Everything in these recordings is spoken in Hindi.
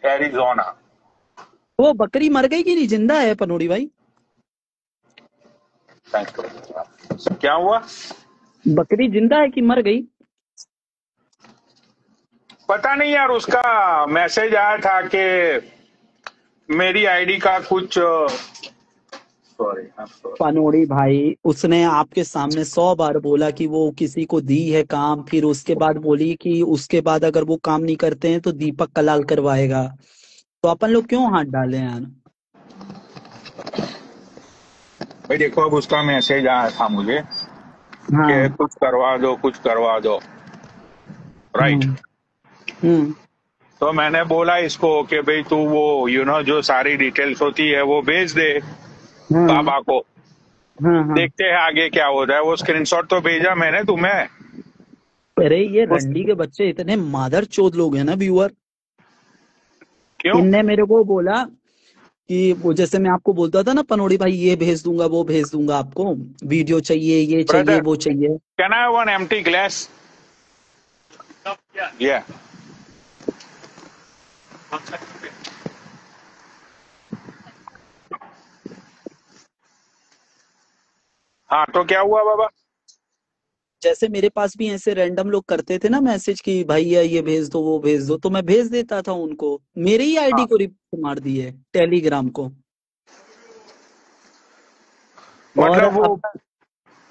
एरिजोना। वो बकरी मर गई कि नहीं, जिंदा है पनोड़ी भाई? क्या हुआ? बकरी जिंदा है कि मर गई? पता नहीं यार, उसका मैसेज आया था कि मेरी आईडी का कुछ, सॉरी पनोड़ी भाई, उसने आपके सामने 100 बार बोला कि वो किसी को दी है काम, फिर उसके बाद बोली कि उसके बाद अगर वो काम नहीं करते हैं तो दीपक कलाल करवाएगा। तो अपन लोग क्यों हाथ डाले यार? भाई देखो, अब उसका मैसेज आया था मुझे कि हाँ। कुछ करवा दो, कुछ करवा दो, राइट। हम्म। हम्म। तो मैंने बोला इसको कि भाई तू वो जो सारी डिटेल्स होती है वो भेज दे हाँ। बाबा को, हाँ। हाँ। देखते हैं आगे क्या होता है। वो स्क्रीनशॉट तो भेजा मैंने तुम्हें। अरे ये उस रंडी के बच्चे इतने मादर चोद लोग हैं ना व्यूअर। क्यों? इनने मेरे को बोला कि वो जैसे मैं आपको बोलता था ना पनोड़ी भाई, ये भेज दूंगा वो भेज दूंगा आपको, वीडियो चाहिए ये चाहिए ब्रदर, वो चाहिए। Can I have one empty glass? या हाँ, तो क्या हुआ बाबा? जैसे मेरे पास भी ऐसे रैंडम लोग करते थे ना मैसेज कि भाई ये भेज दो वो भेज दो, तो मैं भेज देता था उनको। मेरे ही आईडी हाँ, को रिपोर्ट मार दी है, टेलीग्राम को। और मतलब वो अब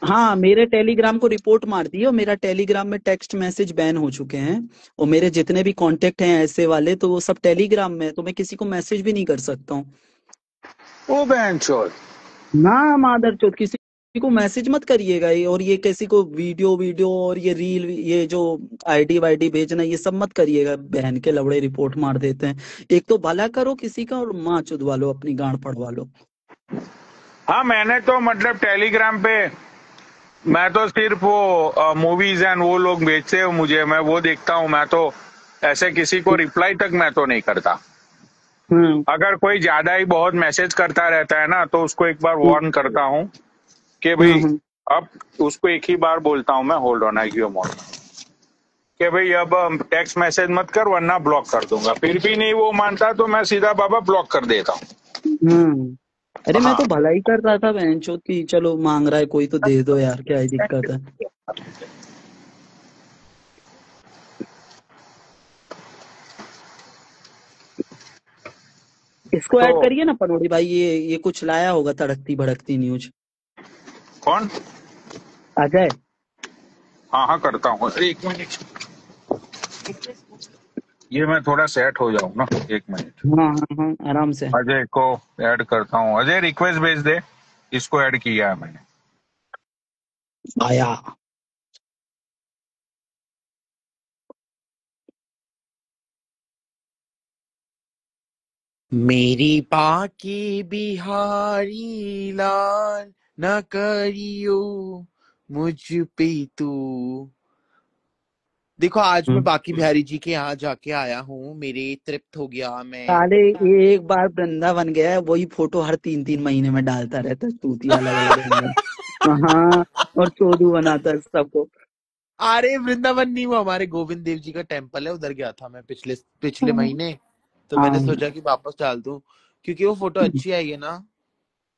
हाँ, मेरे टेलीग्राम को रिपोर्ट मार दी है, और मेरा टेलीग्राम में टेक्स्ट मैसेज बैन हो चुके हैं। और मेरे जितने भी कांटेक्ट हैं ऐसे वाले, तो वो सब टेलीग्राम में है, तो मैं किसी को मैसेज भी नहीं कर सकता हूँ। वो बहन चोद। ना मादर चौथ, किसी को मैसेज मत करिएगा ये, और ये किसी को वीडियो वीडियो और ये रील, ये जो आईडी वाईडी भेजना, ये सब मत करिएगा। बहन के लवड़े रिपोर्ट मार देते हैं। एक तो भला करो किसी का, और माँ चुदवा लो, अपनी गांड पड़वा लो। हाँ, मैंने तो मतलब टेलीग्राम पे मैं तो सिर्फ वो मूवीज एंड वो लोग भेजते हो मुझे, मैं वो देखता हूँ। मैं तो ऐसे किसी को रिप्लाई तक मैं तो नहीं करता। हम्म। अगर कोई ज्यादा ही बहुत मैसेज करता रहता है ना, तो उसको एक बार हम्म। वार्न करता हूँ कि हम्म। भाई, अब उसको एक ही बार बोलता हूँ मैं, hold on, I give mode, कि भाई अब टेक्स्ट मैसेज मत कर वरना ब्लॉक कर दूंगा। फिर भी नहीं वो मानता तो मैं सीधा बाबा ब्लॉक कर देता हूँ। हम्म। अरे मैं हाँ, तो भला ही कर रहा था बहन चोद की, चलो मांग रहा है कोई तो दे दो यार, क्या ही दिक्कत है। इसको तो ऐड करिए ना पनोड़ी भाई, ये कुछ लाया होगा तड़कती भड़कती न्यूज। कौन? अजय। हाँ हाँ, करता हूँ। अरे एक मिनट, ये मैं थोड़ा सेट हो जाऊँ ना, एक मिनट। हाँ हाँ हाँ, आराम से। अजय को ऐड करता हूँ। अजय रिक्वेस्ट भेज दे, इसको ऐड किया है मैंने। आया। मेरी बाकी बिहारी लाल न करियो मुझ पे तू। देखो आज मैं बाकी बिहारी जी के यहाँ जाके आया हूँ, मेरे तृप्त हो गया मैं। साले एक बार वृंदावन गया है, वही फोटो हर 3-3 महीने में डालता रहता है, तूती अलग अलग रंग। हाँ। और चोदू बनाता है सबको। अरे वृंदावन नहीं, वो हमारे गोविंद देव जी का टेम्पल है, उधर गया था मैं पिछले पिछले महीने। तो मैंने हाँ सोचा कि वापस डाल दूं, क्योंकि वो फोटो अच्छी आई है ना।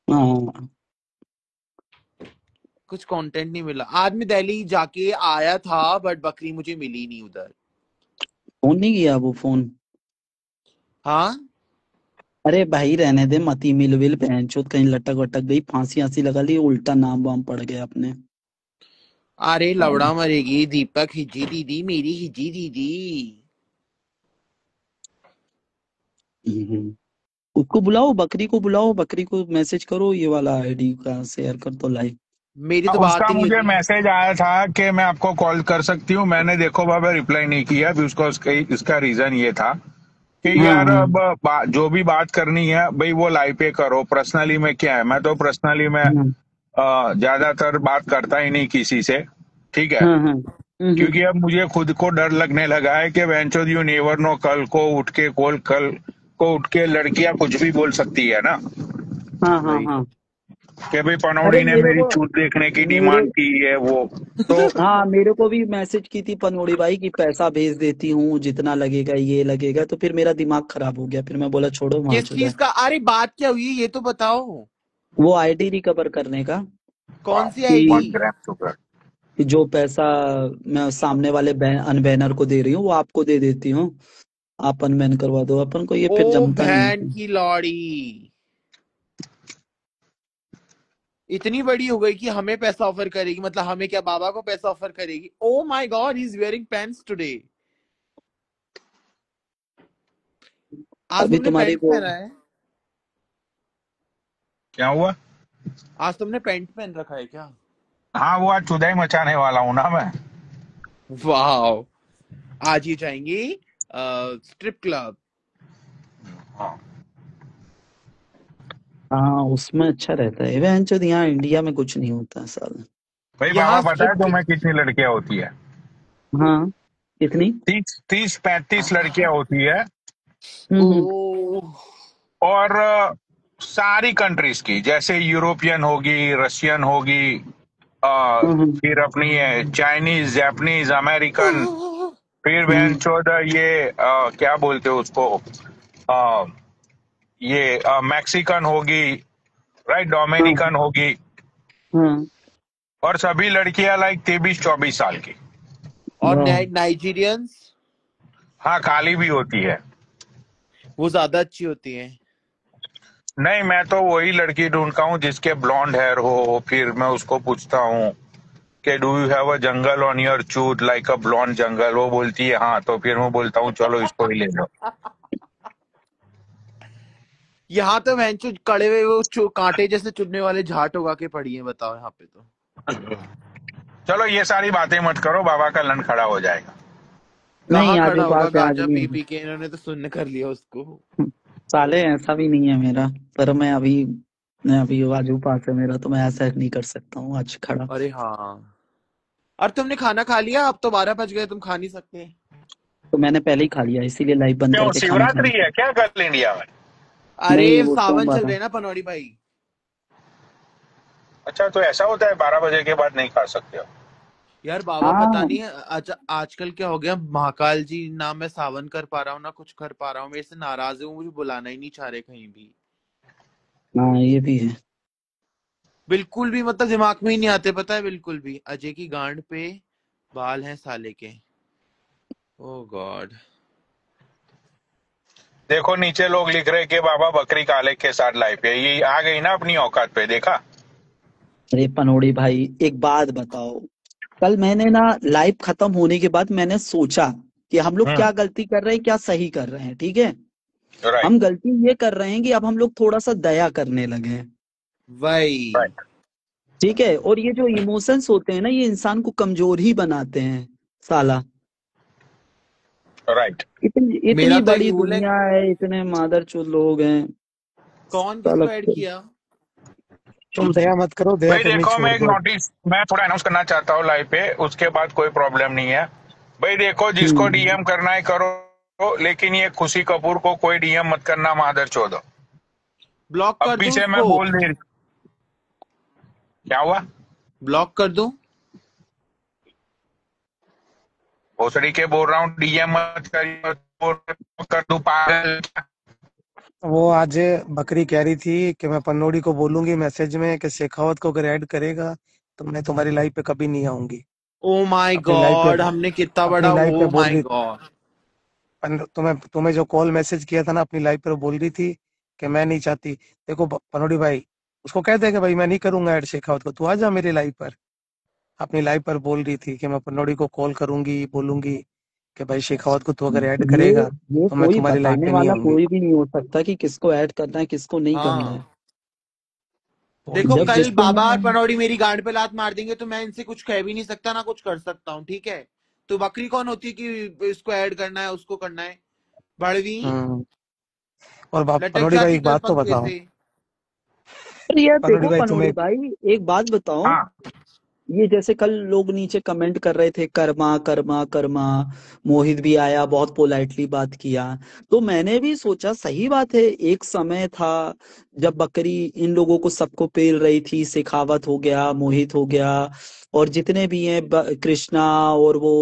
हाँ। कुछ कंटेंट नहीं मिला। आज मैं दिल्ली जाके आया था, बट बकरी मुझे मिली नहीं उधर। फोन नहीं किया वो फोन? हाँ, अरे भाई रहने दे, मती मिल विल पहनचोद कहीं लटक वटक गई, फांसी आंसी लगा ली, उल्टा नाम वाम पड़ गया अपने। अरे लवड़ा मरेगी दीपक, हिजी दीदी, मेरी हिजी दीदी। उसको बुलाओ, बकरी को बुलाओ, बकरी को मैसेज करो, ये वाला आईडी का शेयर कर दो लाइव। मेरी तो बात उसका ही नहीं मुझे होती। मैसेज आया था कि मैं आपको कॉल कर सकती हूँ। मैंने देखो बाबा रिप्लाई नहीं किया अभी उसको। इसका रीजन ये था कि हाँ यार हाँ अब जो भी बात करनी है भाई वो लाइव पे करो। पर्सनली में क्या है, मैं तो पर्सनली में हाँ ज्यादातर बात करता ही नहीं किसी से, ठीक है। हाँ हाँ। क्योंकि अब मुझे खुद को डर लगने लगा है कि वेंचर यू नेवर नो, कल को उठ के लड़कियां कुछ भी बोल सकती है ना। हाँ हाँ भाई हाँ। कि भाई अरे पनौड़ी ने मेरे मेरी को चूत देखने की मेरे डिमांड की है वो। तो हाँ, मेरे को भी मैसेज की थी पनोड़ी भाई कि पैसा भेज देती हूँ जितना लगेगा, ये लगेगा। तो फिर मेरा दिमाग खराब हो गया, फिर मैं बोला छोड़ो वहां किस चुदा चीज है। का? अरे बात क्या हुई ये तो बताओ। वो आईडी रिकवर करने का, कौन सी आईडी? कि 1 ग्राम शुगर। जो पैसा मैं सामने वाले अनबैनर को दे रही हूँ वो आपको दे देती हूँ, आप अनबैन करवा दो। अपन को ये फिर ओ जमता नहीं बहन है। की लौड़ी, इतनी बड़ी हो गई कि हमें पैसा ऑफर करेगी? मतलब हमें क्या, बाबा को पैसा ऑफर करेगी? Oh my God, he is wearing pants today. आज अभी तुमने तुम्हारी पैंट वो, पहना है? क्या हुआ? आज तुमने पैंट पहन रखा है क्या? हाँ, वो आज चुदाई मचाने वाला हूँ ना मैं। वाह, आज ही जाएंगे स्ट्रिप क्लब। हाँ हाँ उसमें अच्छा रहता है। इवेंट जो यहाँ इंडिया में कुछ नहीं होता साल। भाई, बाबा यहाँ पता है स्ट्रिप तुम्हें कितनी लड़कियां होती है? हाँ, कितनी? 30-35 लड़कियां होती है। हम्म। ओ, और सारी कंट्रीज की, जैसे यूरोपियन होगी, रशियन होगी, हम्म। फिर अपनी है चाइनीज, जापानीज, अमेरिकन, फिर बहन हम्म। चौदह ये क्या बोलते हो उसको, अ, ये मैक्सिकन होगी, राइट, हाँ डोमिनिकन होगी। हाँ। और सभी लड़कियां लाइक 23-24 साल की। और वाह। नाइजीरियंस? हाँ, काली भी होती है। वो ज्यादा अच्छी होती हैं। नहीं, मैं तो वही लड़की ढूंढता हूँ जिसके ब्लॉन्ड हेयर हो। फिर मैं उसको पूछता हूँ कि do you have a jungle on your चूथ लाइक अ ब्लॉन्ड जंगल। वो बोलती है हाँ, तो फिर मैं बोलता हूँ चलो इसको ही ले लो। यहाँ तो भैंचो कड़े हुए वो कांटे जैसे चुनने वाले झाट उगा के पड़ी है, बताओ यहाँ पे तो। चलो ये सारी बातें मत करो, बाबा का लन खड़ा हो जाएगा। कहाँ नहीं, आज खड़ा होगा? उपास है, आज गांजा नहीं पी है। पी के इन्होंने तो सुन्न कर लिया उसको। साले ऐसा भी नहीं है मेरा। पर मैं अभी आज उपास है मेरा, तो मैं ऐसा नहीं कर सकता हूँ आज खड़ा। अरे हाँ, और तुमने खाना खा लिया? अब तो 12 बज गए, तुम खा नहीं सकते? तो मैंने पहले ही खा लिया, इसीलिए लाइव बंद क्यों, करके खाना खा शिवरात्रि लिया। है क्या कल इंडिया में? अरे नहीं, वो सावन चल सोमवार रहे है। हैं ना पनौड़ी भाई। अच्छा, तो ऐसा होता है 12 बजे के बाद नहीं खा सकते हो? यार बाबा पता हाँ नहीं आजकल क्या हो गया, महाकाल जी ना मैं सावन कर पा रहा हूँ ना कुछ कर पा रहा हूँ, मेरे से नाराज है वो, मुझे बुलाना ही नहीं चाह रहे कहीं भी। हाँ, ये भी है। बिल्कुल भी मतलब दिमाग में ही नहीं आते, पता है, बिल्कुल भी। अजय की गांड पे बाल हैं साले के। ओ गॉड। देखो नीचे लोग लिख रहे कि बाबा बकरी काले के साथ लाइफ है, ये आ गई ना अपनी औकात पे, देखा? अरे पनोड़ी भाई, एक बात बताओ। कल मैंने ना लाइव खत्म होने के बाद मैंने सोचा कि हम लोग हम्म। क्या गलती कर रहे हैं, क्या सही कर रहे हैं, ठीक है। राइट। हम गलती ये कर रहे हैं कि अब हम लोग थोड़ा सा दया करने लगे हैं, वही। राइट। ठीक है। और ये जो इमोशंस होते हैं ना, ये इंसान को कमजोर ही बनाते हैं साला। राइट। इतनी मेरा इतनी तो एक बड़ी रूल है। दुनिया है, इतने मादरचोद लोग हैं। कौन साला किसको ऐड किया? तुम दया मत करो, दया भाई करनी देखो, मैं छोड़ एक दो। नोटिस मैं थोड़ा अनाउंस करना चाहता हूँ लाइव पे, उसके बाद कोई प्रॉब्लम नहीं है। भाई देखो, जिसको हम्म। डीएम करना है करो, लेकिन ये खुशी कपूर को कोई डीएम मत करना, मादर चौदह। ब्लॉक कर अभी दूं से मैं उसको? बोल दे। क्या हुआ? ब्लॉक कर दूं? भोसड़ी के बोल रहा हूँ, डीएम मत कर दूं पागल? वो आज बकरी कह रही थी कि मैं पन्नोड़ी को बोलूंगी मैसेज में कि शेखावत को अगर ऐड करेगा तो मैं तुम्हारी लाइव पे कभी नहीं आऊंगी। ओ माय अपनी लाइव पे गॉड, हमने कितना अपनी बड़ा, लाइव पे ओ बोल माय रही, गॉड। तुम्हें तुम्हें जो कॉल मैसेज किया था ना अपनी लाइव पे, बोल रही थी कि मैं नहीं चाहती। देखो पन्नोड़ी भाई, उसको कह दे कि भाई मैं नहीं करूंगा ऐड शेखावत को, तू आ जा मेरी लाइव पर। अपनी लाइव पर बोल रही थी कि मैं पन्नोड़ी को कॉल करूंगी, बोलूंगी कि भाई शेखावत को तू अगर ऐड ये करेगा ये तो मैं कोई तुम्हारी लाइव बताने पे नहीं वाला आऊंगी। कोई भी नहीं हो सकता कि किसको ऐड करना है, किसको नहीं करना है। हाँ, देखो जब कल जिसको बाबा और मैं पनौड़ी मेरी गांड पे लात मार देंगे तो मैं इनसे कुछ कह भी नहीं सकता ना कुछ कर सकता हूँ, ठीक है। तो बकरी कौन होती है कि इसको ऐड करना है उसको करना है? बड़वी, हम्म। और लटक पनोड़ी भाई जाती एक कल बात तो पंखे बताओ। से। पर यार पनोड़ी देखो भाई पनोड़ी तुम्हें, भाई, एक बात बताओ। हाँ। ये जैसे कल लोग नीचे कमेंट कर रहे थे, कर्मा कर्मा कर्मा। मोहित भी आया, बहुत पोलाइटली बात किया। तो मैंने भी सोचा सही बात है, एक समय था जब बकरी इन लोगों को सबको पेल रही थी, शेखावत हो गया, मोहित हो गया, और जितने भी हैं, कृष्णा और वो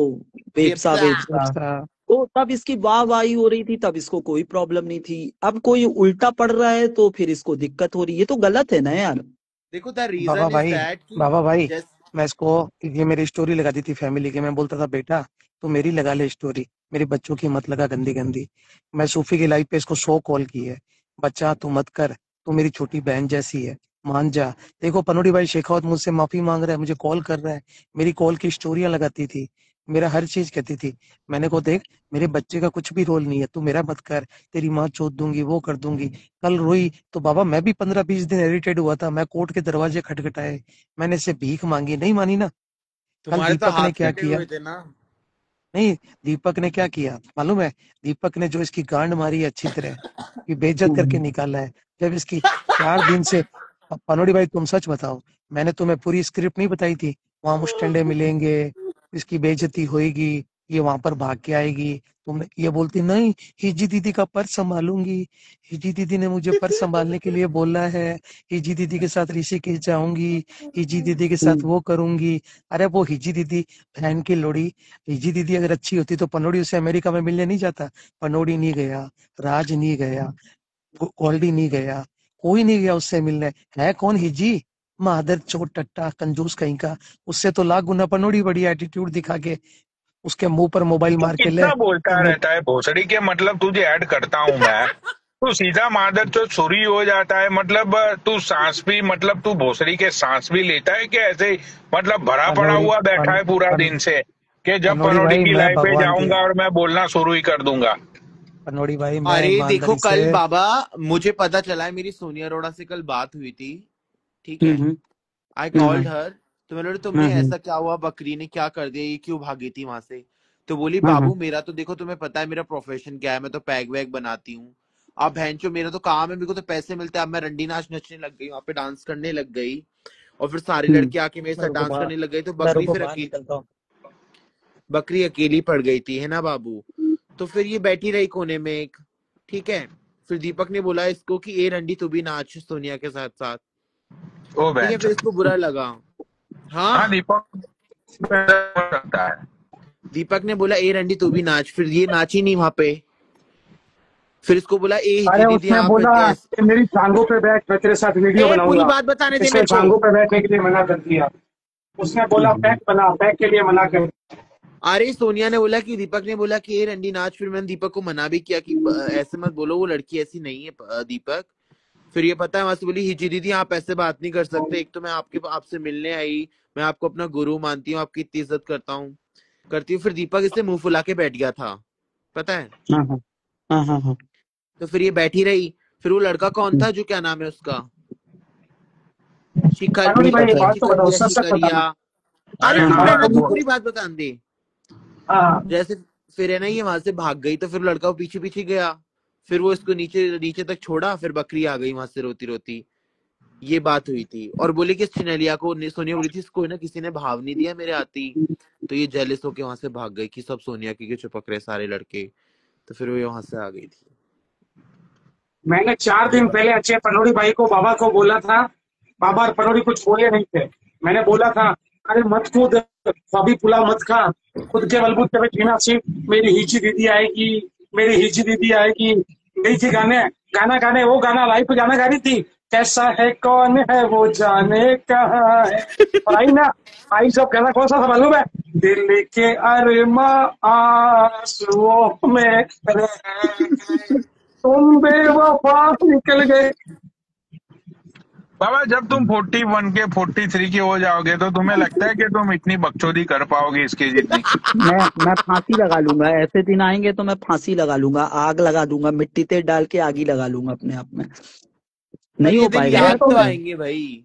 वेपसा वेप्सा। वेपसा। अच्छा। तो तब इसकी वाहवाही हो रही थी, तब इसको कोई प्रॉब्लम नहीं थी। अब कोई उल्टा पड़ रहा है तो फिर इसको दिक्कत हो रही है। ये तो गलत है ना यार। देखो द बाबा रीजन इज भाई, दैट कि बाबा भाई, जस्ट मैं इसको, ये मेरी स्टोरी लगाती थी फैमिली की, मैं बोलता था बेटा तू मेरी लगा ले स्टोरी, मेरे बच्चों की मत लगा गंदी गंदी। मैं सूफी की लाइफ पे इसको 100 कॉल की है, बच्चा तू मत कर, तू मेरी छोटी बहन जैसी है, मान जा। देखो पनोड़ी भाई शेखावत मुझसे माफी मांग रहा है, मुझे कॉल कर रहा है, मेरी कॉल की स्टोरियां लगाती थी, मेरा हर चीज कहती थी। मैंने को देख, मेरे बच्चे का कुछ भी रोल नहीं है, तू मेरा मत कर, तेरी माँ चोद दूंगी, वो कर दूंगी। कल रोई तो बाबा मैं भी 15-20 दिन इरिटेट हुआ था, मैं कोर्ट के दरवाजे खटखटाए, मैंने इससे भीख मांगी, नहीं मानी ना। कल तुम्हारे तो दीपक ने हाथ क्या कटे किया, हुए थे ना। नहीं, दीपक ने क्या किया मालूम है? दीपक ने जो इसकी गांड मारी है अच्छी तरह, कि बेइज्जत करके हम्म। निकाला है। जब इसकी 4 दिन से, पनोड़ी भाई तुम सच बताओ, मैंने तुम्हें पूरी स्क्रिप्ट नहीं बताई थी? वहां मुस्टंडे मिलेंगे, इसकी बेइज्जती होएगी, ये वहां पर भाग के आएगी, तुमने ये बोलती नहीं, हिजी दीदी का पर्स संभालूंगी, हिजी दीदी ने मुझे पर्स संभालने के लिए बोला है, हिजी दीदी के साथ ऋषिकेश जाऊंगी, हिजी दीदी के साथ वो करूंगी। अरे वो हिजी दीदी बहन की लोड़ी, हिजी दीदी अगर अच्छी होती तो पनोड़ी उसे अमेरिका में मिलने नहीं जाता? पनोड़ी नहीं गया, राज नहीं गया, गोल्डी नहीं गया, कोई नहीं गया उससे मिलने। है कौन हिजी? मादर चोट टट्टा कंजूस कहीं का। उससे तो लाख गुना पनोड़ी बड़ी एटीट्यूड दिखा के उसके मुंह पर मोबाइल तू मार के ले कितना बोलता तो। रहता है भोसड़ी के, मतलब तुझे ऐड करता हूं मैं, तू सीधा मादर तो छुरी हो जाता है। मतलब तू सांस भी, मतलब तू भोसड़ी के सांस भी लेता है कि ऐसे ही मतलब भरा पड़ा पनोड़ी हुआ बैठा पन, है पूरा पन, दिन से, कि जब पनोड़ी पनोटी भाई की मैं लाइफ पे भगवान की, जाऊंगा और मैं बोलना शुरू ही कर दूंगा। पनोड़ी भाई मैं अरे देखो ईमानदारी से। कल बाबा, मुझे पता चला है, मेरी सोनिया अरोड़ा से कल बात हुई थी, ठीक है। हम्म। आई हम्म। कॉल्ड हर, तो मैंने बोला तुमने हम्म। ऐसा क्या हुआ, बकरी ने क्या कर दिया, ये क्यों भागी थी वहां से। तो बोली हम्म। बाबू मेरा तो देखो, तुम्हें पता है मेरा प्रोफेशन क्या है, मैं तो पैग वैग बनाती हूँ। अब बहनचो मेरा तो काम है, मेरे को तो पैसे मिलते हैं। अब मैं रंडी नाच नचने लग गई, वहां पे डांस करने लग गई, और फिर सारी हम्म। लड़के आके मेरे मैं साथ रुको डांस बाहर, करने लग गई, तो मैं बकरी रुको फिर बाहर निकलता हूँ। बकरी अकेली पड़ गई थी, है ना बाबू। तो फिर ये बैठी रही कोने में एक, ठीक है। फिर दीपक ने बोला इसको कि ए रंडी तू भी नाच सोनिया के साथ साथ, ओ ठीक है। बहन, फिर इसको बुरा लगा। हाँ हाँ, दीपक करता है। दीपक ने बोला ए रंडी तू भी नाच, फिर ये नाची नहीं वहां पे। फिर इसको बोला ए हिजी अरे दीदी उसने हाँ फिर बोला कैस। कि मेरी टांगों पे बैठ, मैं तेरे साथ वीडियो ए पूरी बनाऊंगा। बात बताने दे इसने मेरे को। टांगों पे बैठने के लिए मना कर दिया। उसने बोला पैक बना, पैक के लिए मना कर। अरे सोनिया ने बोला कि दीपक ने बोला कि ए रंडी नाच, फिर मैंने दीपक को मना भी किया कि ऐसे मत बोलो, वो लड़की ऐसी नहीं है दीपक। फिर ये पता है वहां से बोली हिजी दीदी आप ऐसे बात नहीं कर सकते, एक तो मैं आपसे मिलने आई, मैं आपको अपना गुरु मानती हूँ, आपकी इतनी इज्जत करती हूँ। फिर दीपक इससे मुंह फुला के बैठ गया था, पता है। हाँ हाँ हाँ हाँ हाँ। तो फिर ये बैठी रही। फिर वो लड़का कौन था जो, क्या नाम है उसका, पनोड़ी नहीं भाई एक पता है। बात तो बताओ, शिकंदिया सच सच शिकरिया। बताना। अरे अरे हाँ चुप हाँ। हाँ रहना, हाँ तू वो, पूरी बात बता दे। हाँ। जैसे फिर है ना, ये वहां से भाग गई, तो फिर लड़का वो पीछे पीछे गया। फिर वो इसको नीचे नीचे तक छोड़ा, फिर बकरी आ गई वहां से रोती रोती। ये बात हुई थी, और बोले कि छिनलिया को सोनिया बोली थी इसको ना किसी ने भाव नहीं दिया मेरे आती। तो ये जेलिस होके वहां से भाग गई कि सब सोनिया की चिपक रहे सारे लड़के। तो फिर वो वहां से आ गई थी। मैंने 4 ये दिन बात। पहले अच्छे पनोड़ी भाई को, बाबा को बोला था। बाबा और पनोड़ी कुछ बोले नहीं थे। मैंने बोला था अरे मत कूद, अभी पुलाव मत खा, खुद के बलबूते पे जीना सीख। मेरी हिची दीदी आएगी, मेरी हिची दीदी आएगी। गई थी गाने, गाना गाने, वो गाना लाइव पे गाना गा रही थी। कैसा है कौन है वो जाने कहाँ है। और आई ना, आई सब गाना कौन सा था मालूम है? दिल के अरमा आंसुओं में रह गए, तुम बेवफा निकल गए। बाबा जब तुम 41 के 43 के हो जाओगे तो तुम्हें लगता है कि तुम इतनी बकचोदी कर पाओगे इसके जितनी? मैं फांसी लगा लूंगा, ऐसे दिन आएंगे तो मैं फांसी लगा लूंगा, आग लगा दूंगा, मिट्टी तेल डाल के आग ही लगा लूंगा अपने आप में। पर नहीं ये हो दिन पाएगा मैं यार याद तो, तो तुम्हें। आएंगे भाई।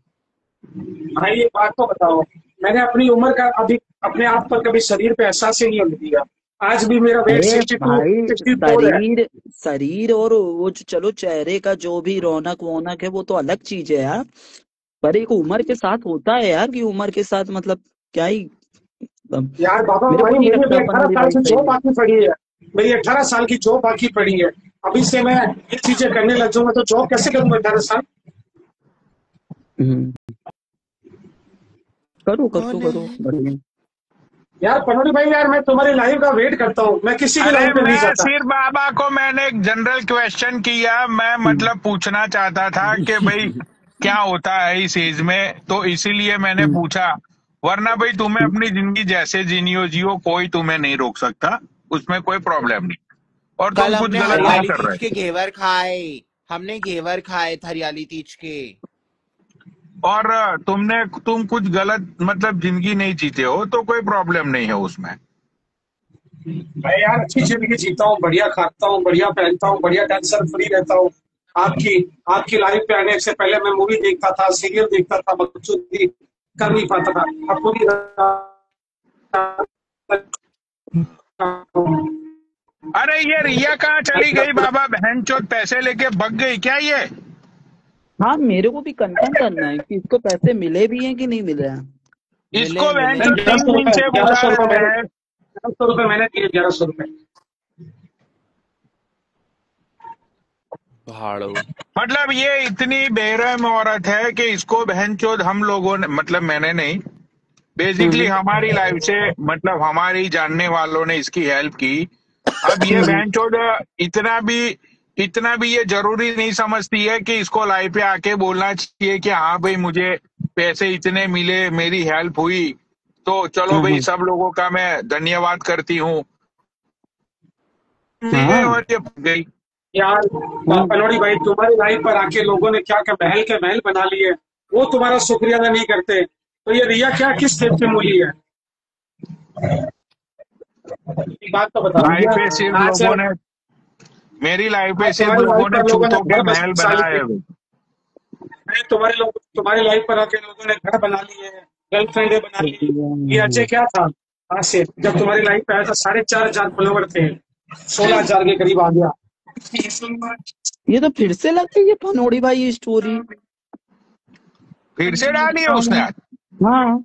भाई ये बात तो बताओ, मैंने अपनी उम्र का अभी अपने आप पर कभी शरीर पे एहसास ही नहीं होने दिया। आज भी मेरा वेट अरे 62 भाई, 64 है। शरीर शरीर और वो चलो चेहरे का जो भी रौनक वोनक है वो तो अलग चीज है यार। पर एक उम्र के साथ होता है यार, कि उम्र के साथ मतलब क्या ही यार बाबा मेरे को भाई, नहीं मेरी लगता अभी 18 पनौड़ी साल भाई की सही जॉब है। बाकी पड़ी है। मेरी 18 साल की जॉब बाकी पड़ी है। अभी से मैं ये चीजें करने लग जाऊंगा तो जॉब कैसे करूंगा 18 साल? हम्म, करो कौन करो है? बढ़िया। यार पनोड़ी भाई, यार मैं तुम्हारी लाइव का वेट करता हूँ, मैं किसी की अरे लाइव पे नहीं मैं जाता। सिर्फ बाबा को मैंने एक जनरल क्वेश्चन किया, मैं मतलब पूछना चाहता था कि भाई क्या होता है इस एज में, तो इसीलिए मैंने हम्म, पूछा। वरना भाई तुम्हें हम्म, अपनी जिंदगी जैसे जीनी हो जियो, कोई तुम्हें नहीं रोक सकता, उसमें कोई प्रॉब्लम नहीं। और कल तुम कुछ हमने गलत नहीं यार हरियाली कर तीज रहे। के घेवर खाए। हमने घेवर खाए थे हरियाली तीज के। और तुम कुछ गलत मतलब जिंदगी नहीं जीते हो तो कोई प्रॉब्लम नहीं है उसमें। मैं यार अच्छी जिंदगी जीता हूँ, बढ़िया खाता हूँ, बढ़िया पहनता हूँ, बढ़िया टेंशन फ्री रहता हूँ। आपकी आपकी लाइव पे आने से पहले मैं मूवी देखता था, सीरियल देखता था, बच्चों की कर नहीं पाता था। अब पूरी अरे ये रिया कहाँ चली गई बाबा, बहन चोद पैसे लेके भग गई क्या ये? हाँ मेरे को भी कंफर्म करना है कि इसको पैसे मिले भी हैं कि नहीं मिले हैं। मिले इसको बहन मिले। चोद 3 दिन से ग्यारह बुला सौ रुपए रहे मैंने हैं। 1100 रुपए मैंने दिए, 1100 रुपए। भाड़ो। मतलब ये इतनी बेरहम औरत है कि इसको बहनचोद हम लोगों ने, मतलब मैंने नहीं, बेसिकली हम्म, हमारी लाइफ से, मतलब हमारी जानने वालों ने इसकी हेल्प की। अब ये हम्म, बहनचोद इतना भी ये जरूरी नहीं समझती है कि इसको लाइफ पे आके बोलना चाहिए कि हाँ भाई मुझे पैसे इतने मिले, मेरी हेल्प हुई, तो चलो भाई हाँ सब लोगों का मैं धन्यवाद करती हूँ। हाँ और ये गई। यार हाँ। पनोड़ी भाई, तुम्हारी लाइफ पर आके लोगों ने क्या क्या महल के महल बना लिए, वो तुम्हारा शुक्रिया अदा नहीं करते। तो ये रिया क्या किस खेत की मूली है? एक बात तो बताओ हाँ, लाइफ रिया। पे सिर्फ आज लोगों ने, मेरी लाइफ पे आज सिर्फ तुम्हारी लाइफ लोगों ने पर लोगों ने चूतों के घर महल बसा बनाए लिए। हैं। तुम्हारी लाइफ पर आके लोगों ने घर बना लिए, गर्लफ्रेंडे बना ली। ये अजय क्या था? आज से जब तुम्हारी लाइफ पे आया था 4,500 फॉलोवर थे, 16,000 के करीब आ गया। ये तो फिर से लग गई है पनौड़ी भाई ये स्टोरी। फिर से डाली है उसने आज। हाँ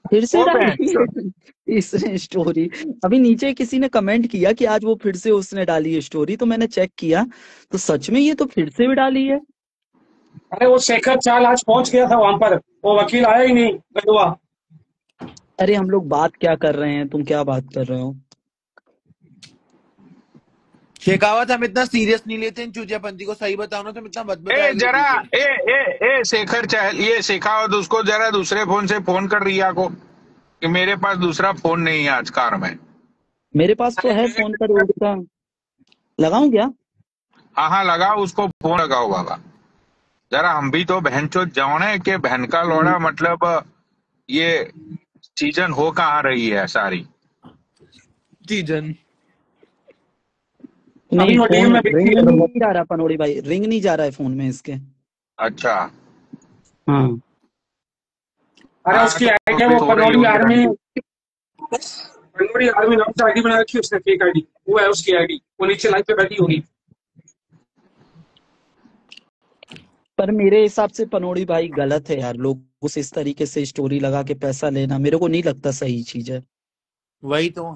फिर से ओ डाली बहन, है इसने स्टोरी। अभी नीचे किसी ने कमेंट किया कि आज वो फिर से उसने डाली है स्टोरी, तो मैंने चेक किया तो सच में ये तो फिर से भी डाली है। अरे वो शेखर चाल आज पहुंच गया था वहां पर, वो वकील आया ही नहीं, गदुआ। अरे हम लोग बात क्या कर रहे हैं, तुम क्या बात कर रहे हो। शेखावत, हम इतना सीरियस नहीं लेते इन चूतियापंथी को। सही बताओ ना, तुम इतना मत ए बताया करो जरा, पीछे। ए ए ए शेखर चहल, ये शेखावत उसको जरा दूसरे फोन से फोन कर रिया को कि मेरे पास दूसरा फोन नहीं है आज कार में। मेरे पास तो अरे है फोन पर उसका, लगाऊं क्या। हाँ हाँ लगाओ, उसको फोन लगाओ बाबा। जरा हम भी तो बहनचोद जौने के बहन का लौड़ा, मतलब ये सीजन हो कहाँ रही है सारी। सीजन। अभी नहीं वो डील फोन में रिंग बिकी है। नहीं जा रहा पनौड़ी भाई, रिंग नहीं जा रहा है फोन में इसके। अच्छा। हाँ अरे हाँ उसकी तो आईडी है फिर वो सो रही होगी रंजीत। पनोड़ी आर्मी नाम से आईडी बना रखी है उसने, फेक आईडी। वो है उसकी आईडी, वो नीचे लाइव पे बैठी होगी। पर मेरे हिसाब से पनौड़ी भाई गलत है यार, लोगों से इस तरीके से स्टोरी लगा के पैसा लेना मेरे को नहीं लगता सही चीज है। वही तो।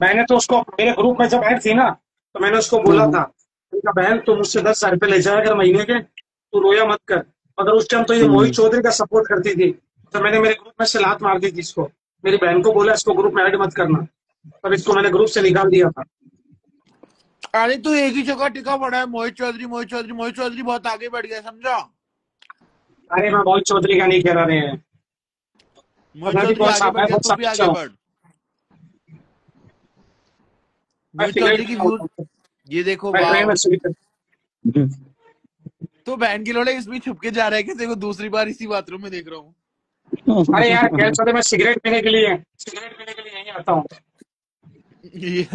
मैंने तो उसको मेरे ग्रुप में जब ऐड थी ना, तो मैंने उसको बोला हम्म, था, उनका बहन तू मुझसे 10,000 रुपये ले जाया अगर महीने के, तू रोया मत कर। अगर उस टाइम तो ये मोहित हम्म, चौधरी का सपोर्ट करती थी, तो मैंने मेरे ग्रुप में से लात मार दी थी इसको। मेरी बहन को बोला इसको ग्रुप में ऐड मत करना, तब इसको मैंने ग्रुप से निकाल दिया था। अरे तू एक ही जगह टिका पड़ा है, मोहित चौधरी मोहित चौधरी मोहित चौधरी बहुत आगे बढ़ गया, समझा। अरे मैं मोहित चौधरी का नहीं कह रहे हैं, मोहित पता नहीं चौधरी कौन सा, आगे बढ़ मैं गया, बहुत तू भी अच्छा आगे हूँ। बढ़। मैं मोहित सिगरेट चौधरी की पीता व्यूज, हूँ, ये देखो, मैं ट्रेन वाह। में सिगरेट। हम्म। तो बहन के लोड़े इसमें छुप के जा रहा है कि तेरे को दूसरी बार इसी बाथरूम में देख रहा हूँ। अरे यार क्या चौधरी, मैं सिगरेट पीने के लिए यहीं आता हूँ।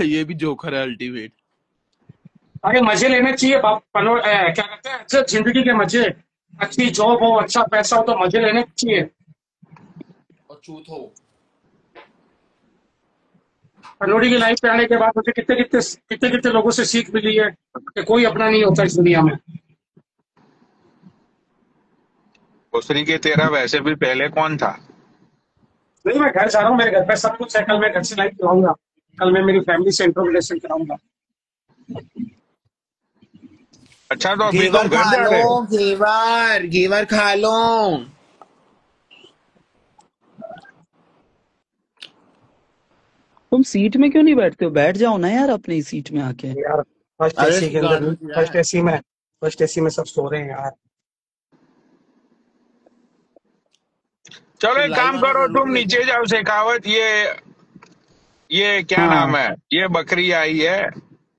ये भी जोकर है अल्टीमेट। अरे मजे लेने चाहिए क्या कहते हैं, अच्छे जिंदगी के मजे। अच्छी जॉब हो, अच्छा पैसा हो, तो मजे लेने चाहिए। और चूत हो। पनौड़ी की लाइफ पे आने के बाद मुझे कितने कितने कितने कितने लोगों से सीख मिली है कि कोई अपना नहीं होता इस दुनिया में। दूसरी के तेरा वैसे भी पहले कौन था? नहीं, मैं घर जा रहा हूँ, मेरे घर पे सब कुछ है। कल मैं घर से लाइव कराऊंगा, कल मैं मेरी फैमिली से इंट्रोडक्शन कराऊंगा। अच्छा, तो अभी घेवर तुम घर खा जा लो, रहे हो? घेवर खा लो। तुम सीट में क्यों नहीं बैठते हो? बैठ जाओ ना यार अपनी सीट में आके। यार फर्स्ट अरे एसी के गांड अंदर, में कीड़ा है। फर्स्ट एसी में सब सो रहे हैं यार। चलो तुम एक लाइव काम आना करो, चालू तुम कर नीचे देते। जाओ शेखावत। ये क्या नाम हाँ। है, ये बकरी आई है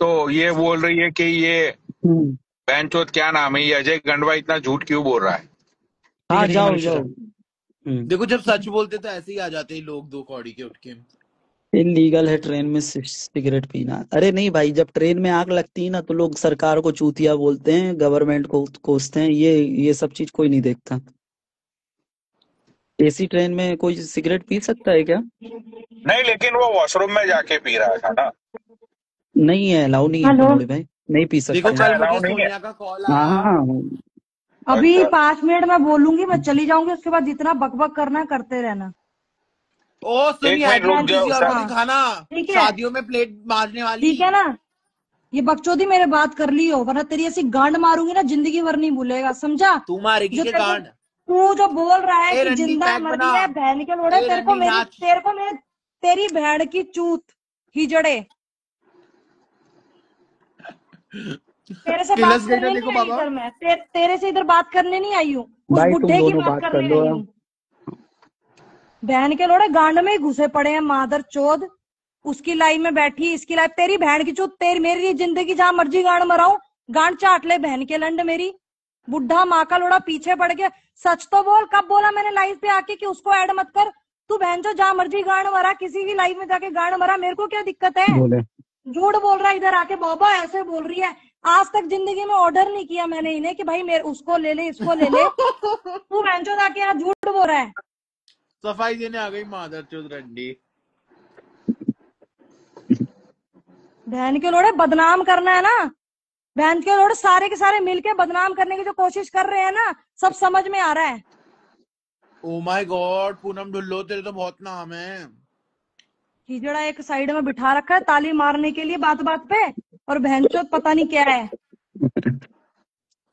तो ये बोल रही है कि ये हम्म। बहनचोद क्या नाम है, ये अजय गंडवा इतना झूठ क्यों बोल रहा है? हाँ, ठीक है जाओ मनुष्य जाओ। सर। देखो जब सच बोलते तो ऐसे ही आ जाते हैं लोग दो कौड़ी के उठ के। इलीगल है ट्रेन में सिगरेट पीना। अरे नहीं भाई, जब ट्रेन में आग लगती है ना तो लोग सरकार को चूतिया बोलते हैं, गवर्नमेंट को कोसते हैं। ये सब चीज कोई नहीं देखता। एसी ट्रेन में कोई सिगरेट पी सकता है क्या? नहीं, लेकिन वो वॉशरूम में जाके पी रहा था ना। नहीं है, अलाउ नहीं है हेलो, पनोड़े भाई, नहीं पी देखो सकते अच्छा, हैं। कल अलाउ मुझे नहीं है? सोनिया का कॉल हाँ आया। हाँ। अभी अच्छा 5 मिनट मैं बोलूंगी, मैं चली जाऊंगी, उसके बाद जितना बकबक करना है करते रहना। ओ एक सुनिए, मिनट रुक एडमिन बहन, किसी जाओ और को सर। हाँ दिखाना। ठीक है, शादियों में प्लेट मारने वाली। ठीक है ना। ये बकचोदी मेरे बात कर ली हो, वरना तेरी ऐसी गांड मारूंगी ना, जिंदगी भर नहीं भूलेगा, समझा। तू मारेगी जो के तेरे को, गांड। तू जो बोल रहा है ए कि रंडी जिंदा पैक मर बना। रही है, बहन के लोड़े, ए तेरे को रंडी मेरी, नाच। तेरे को मेरे, तेरी बहन की चूत हिजड़े, तेरे से बात किलस गई ना करने देखो नहीं आई बाबा। इधर मैं, तेरे से इधर बात करने नहीं आई हूँ, उस भाई तुम बुढ़े की दोनों बात बात कर करने लो आई यार। हूँ। बहन के लोड़े गांड में ही घुसे पड़े हैं, मादर चोद। उसकी लाइफ में बैठी, इसकी लाइफ, तेरी बहन की चूत, तेरी मेरी जिंदगी जहां मर्जी गांड मराऊं, गांड चाट ले बहन के लंड मेरी। बुढ़ा माँ का लोड़ा पीछे पड़ गया। सच तो बोल, कब बोला मैंने लाइफ पे आके कि उसको ऐड मत कर। तू बहन जो जहां मर्जी गांड मरा, किसी की लाइफ में जाके गांड मरा, मेरे को क्या दिक्कत है। बोले झूठ बोल रहा है इधर आके, बाबा ऐसे बोल रही है। आज तक जिंदगी में ऑर्डर नहीं किया मैंने इन्हें कि भाई मेरे उसको ले ले, इसको ले ले। तू बहन जो जाके यहाँ झूठ बोल रहा है। सफाई देने आ गई मादर चोद रंडी। बहन के लोड़े बदनाम करना है ना, बहन के लोड़े सारे के सारे मिलके बदनाम करने की जो कोशिश कर रहे हैं ना, सब समझ में आ रहा है। ओ माय गॉड पूनम ढुल्लो, तेरे तो बहुत नाम है। हिजड़ा एक साइड में बिठा रखा है ताली मारने के लिए बात बात पे, और बहनचोद पता नहीं क्या है।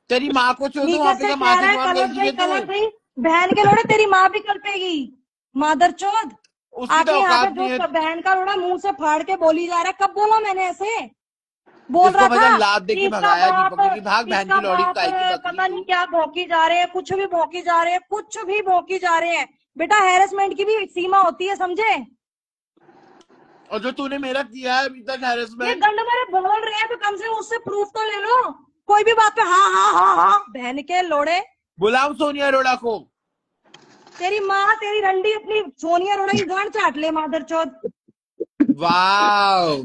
तेरी माँ को चोदो, नीचे वहां पे से क्या कह माचिस रहा है वहां कलश फेंकी भाई, है तू? कलश भाई, बहन के लोड़े तेरी माँ भी कल्पेगी, मादर चोद। उसकी तो आके यहाँ पे औकात नहीं है। जो बहन का लोड़ा मुंह से फाड़ के बोली जा रहा है, कब बोला मैंने ऐसे? बोल इसको रहा भैया था लात दे कि के इसका भगाया बाप, दीपक ने कि भाग बहन इसका की लौड़ी बाप ताई की बकरी पता नहीं तू। क्या भौंकी जा रहे हैं, कुछ भी भौंकी जा रहे हैं, कुछ भी भौंकी जा रहे हैं। बेटा हैरेसमेंट की भी सीमा होती है, समझे। और जो तूने मेरा किया है अभी तक ये हैरेसमेंट। गंड मेरे बोल रहे हैं तो कम से कम उससे प्रूफ तो ले लो। कोई भी बात पे हाँ हाँ हाँ हाँ, बहन के लोड़े। बुलाओ सोनिया अरोड़ा को। तेरी माँ, तेरी रंडी अपनी सोनिया अरोड़ा की गांड चाट ले, मादर चौथ। वाह।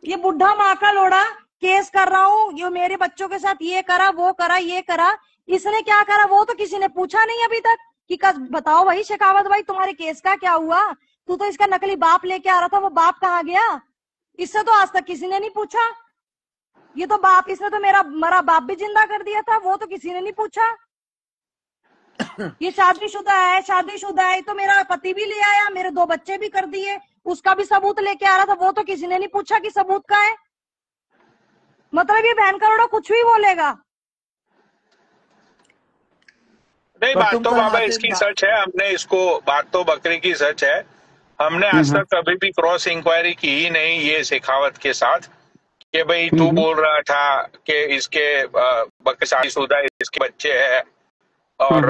ये बुढ़ा माँ का लोड़ा केस कर रहा हूँ, ये मेरे बच्चों के साथ ये करा, वो करा, ये करा। इसने क्या करा वो तो किसी ने पूछा नहीं अभी तक कि बताओ भाई शेखावत भाई, तुम्हारे केस का क्या हुआ। तू तो इसका नकली बाप लेके आ रहा था, वो बाप कहाँ गया? इससे तो आज तक किसी ने नहीं पूछा। ये तो बाप, इसने तो मेरा मरा बाप भी जिंदा कर दिया था, वो तो किसी ने नहीं पूछा। ये शादीशुदा है, शादीशुदा है तो मेरा पति भी ले आया, मेरे 2 बच्चे भी कर दिए, उसका भी सबूत लेके आ रहा था, वो तो किसी ने नहीं पूछा कि सबूत का है। मतलब ये बहन करोड़ा कुछ भी बोलेगा। नहीं, पर बात तुम तो कल बाबा यहाँ से इसकी सच है। हमने इसको, बात तो बकरी की सच है। हमने आज तक कभी भी क्रॉस इंक्वायरी की ही नहीं ये शेखावत के साथ कि भाई तू बोल रहा था कि इसके बकरी शादीशुदा है, इसके बच्चे हैं और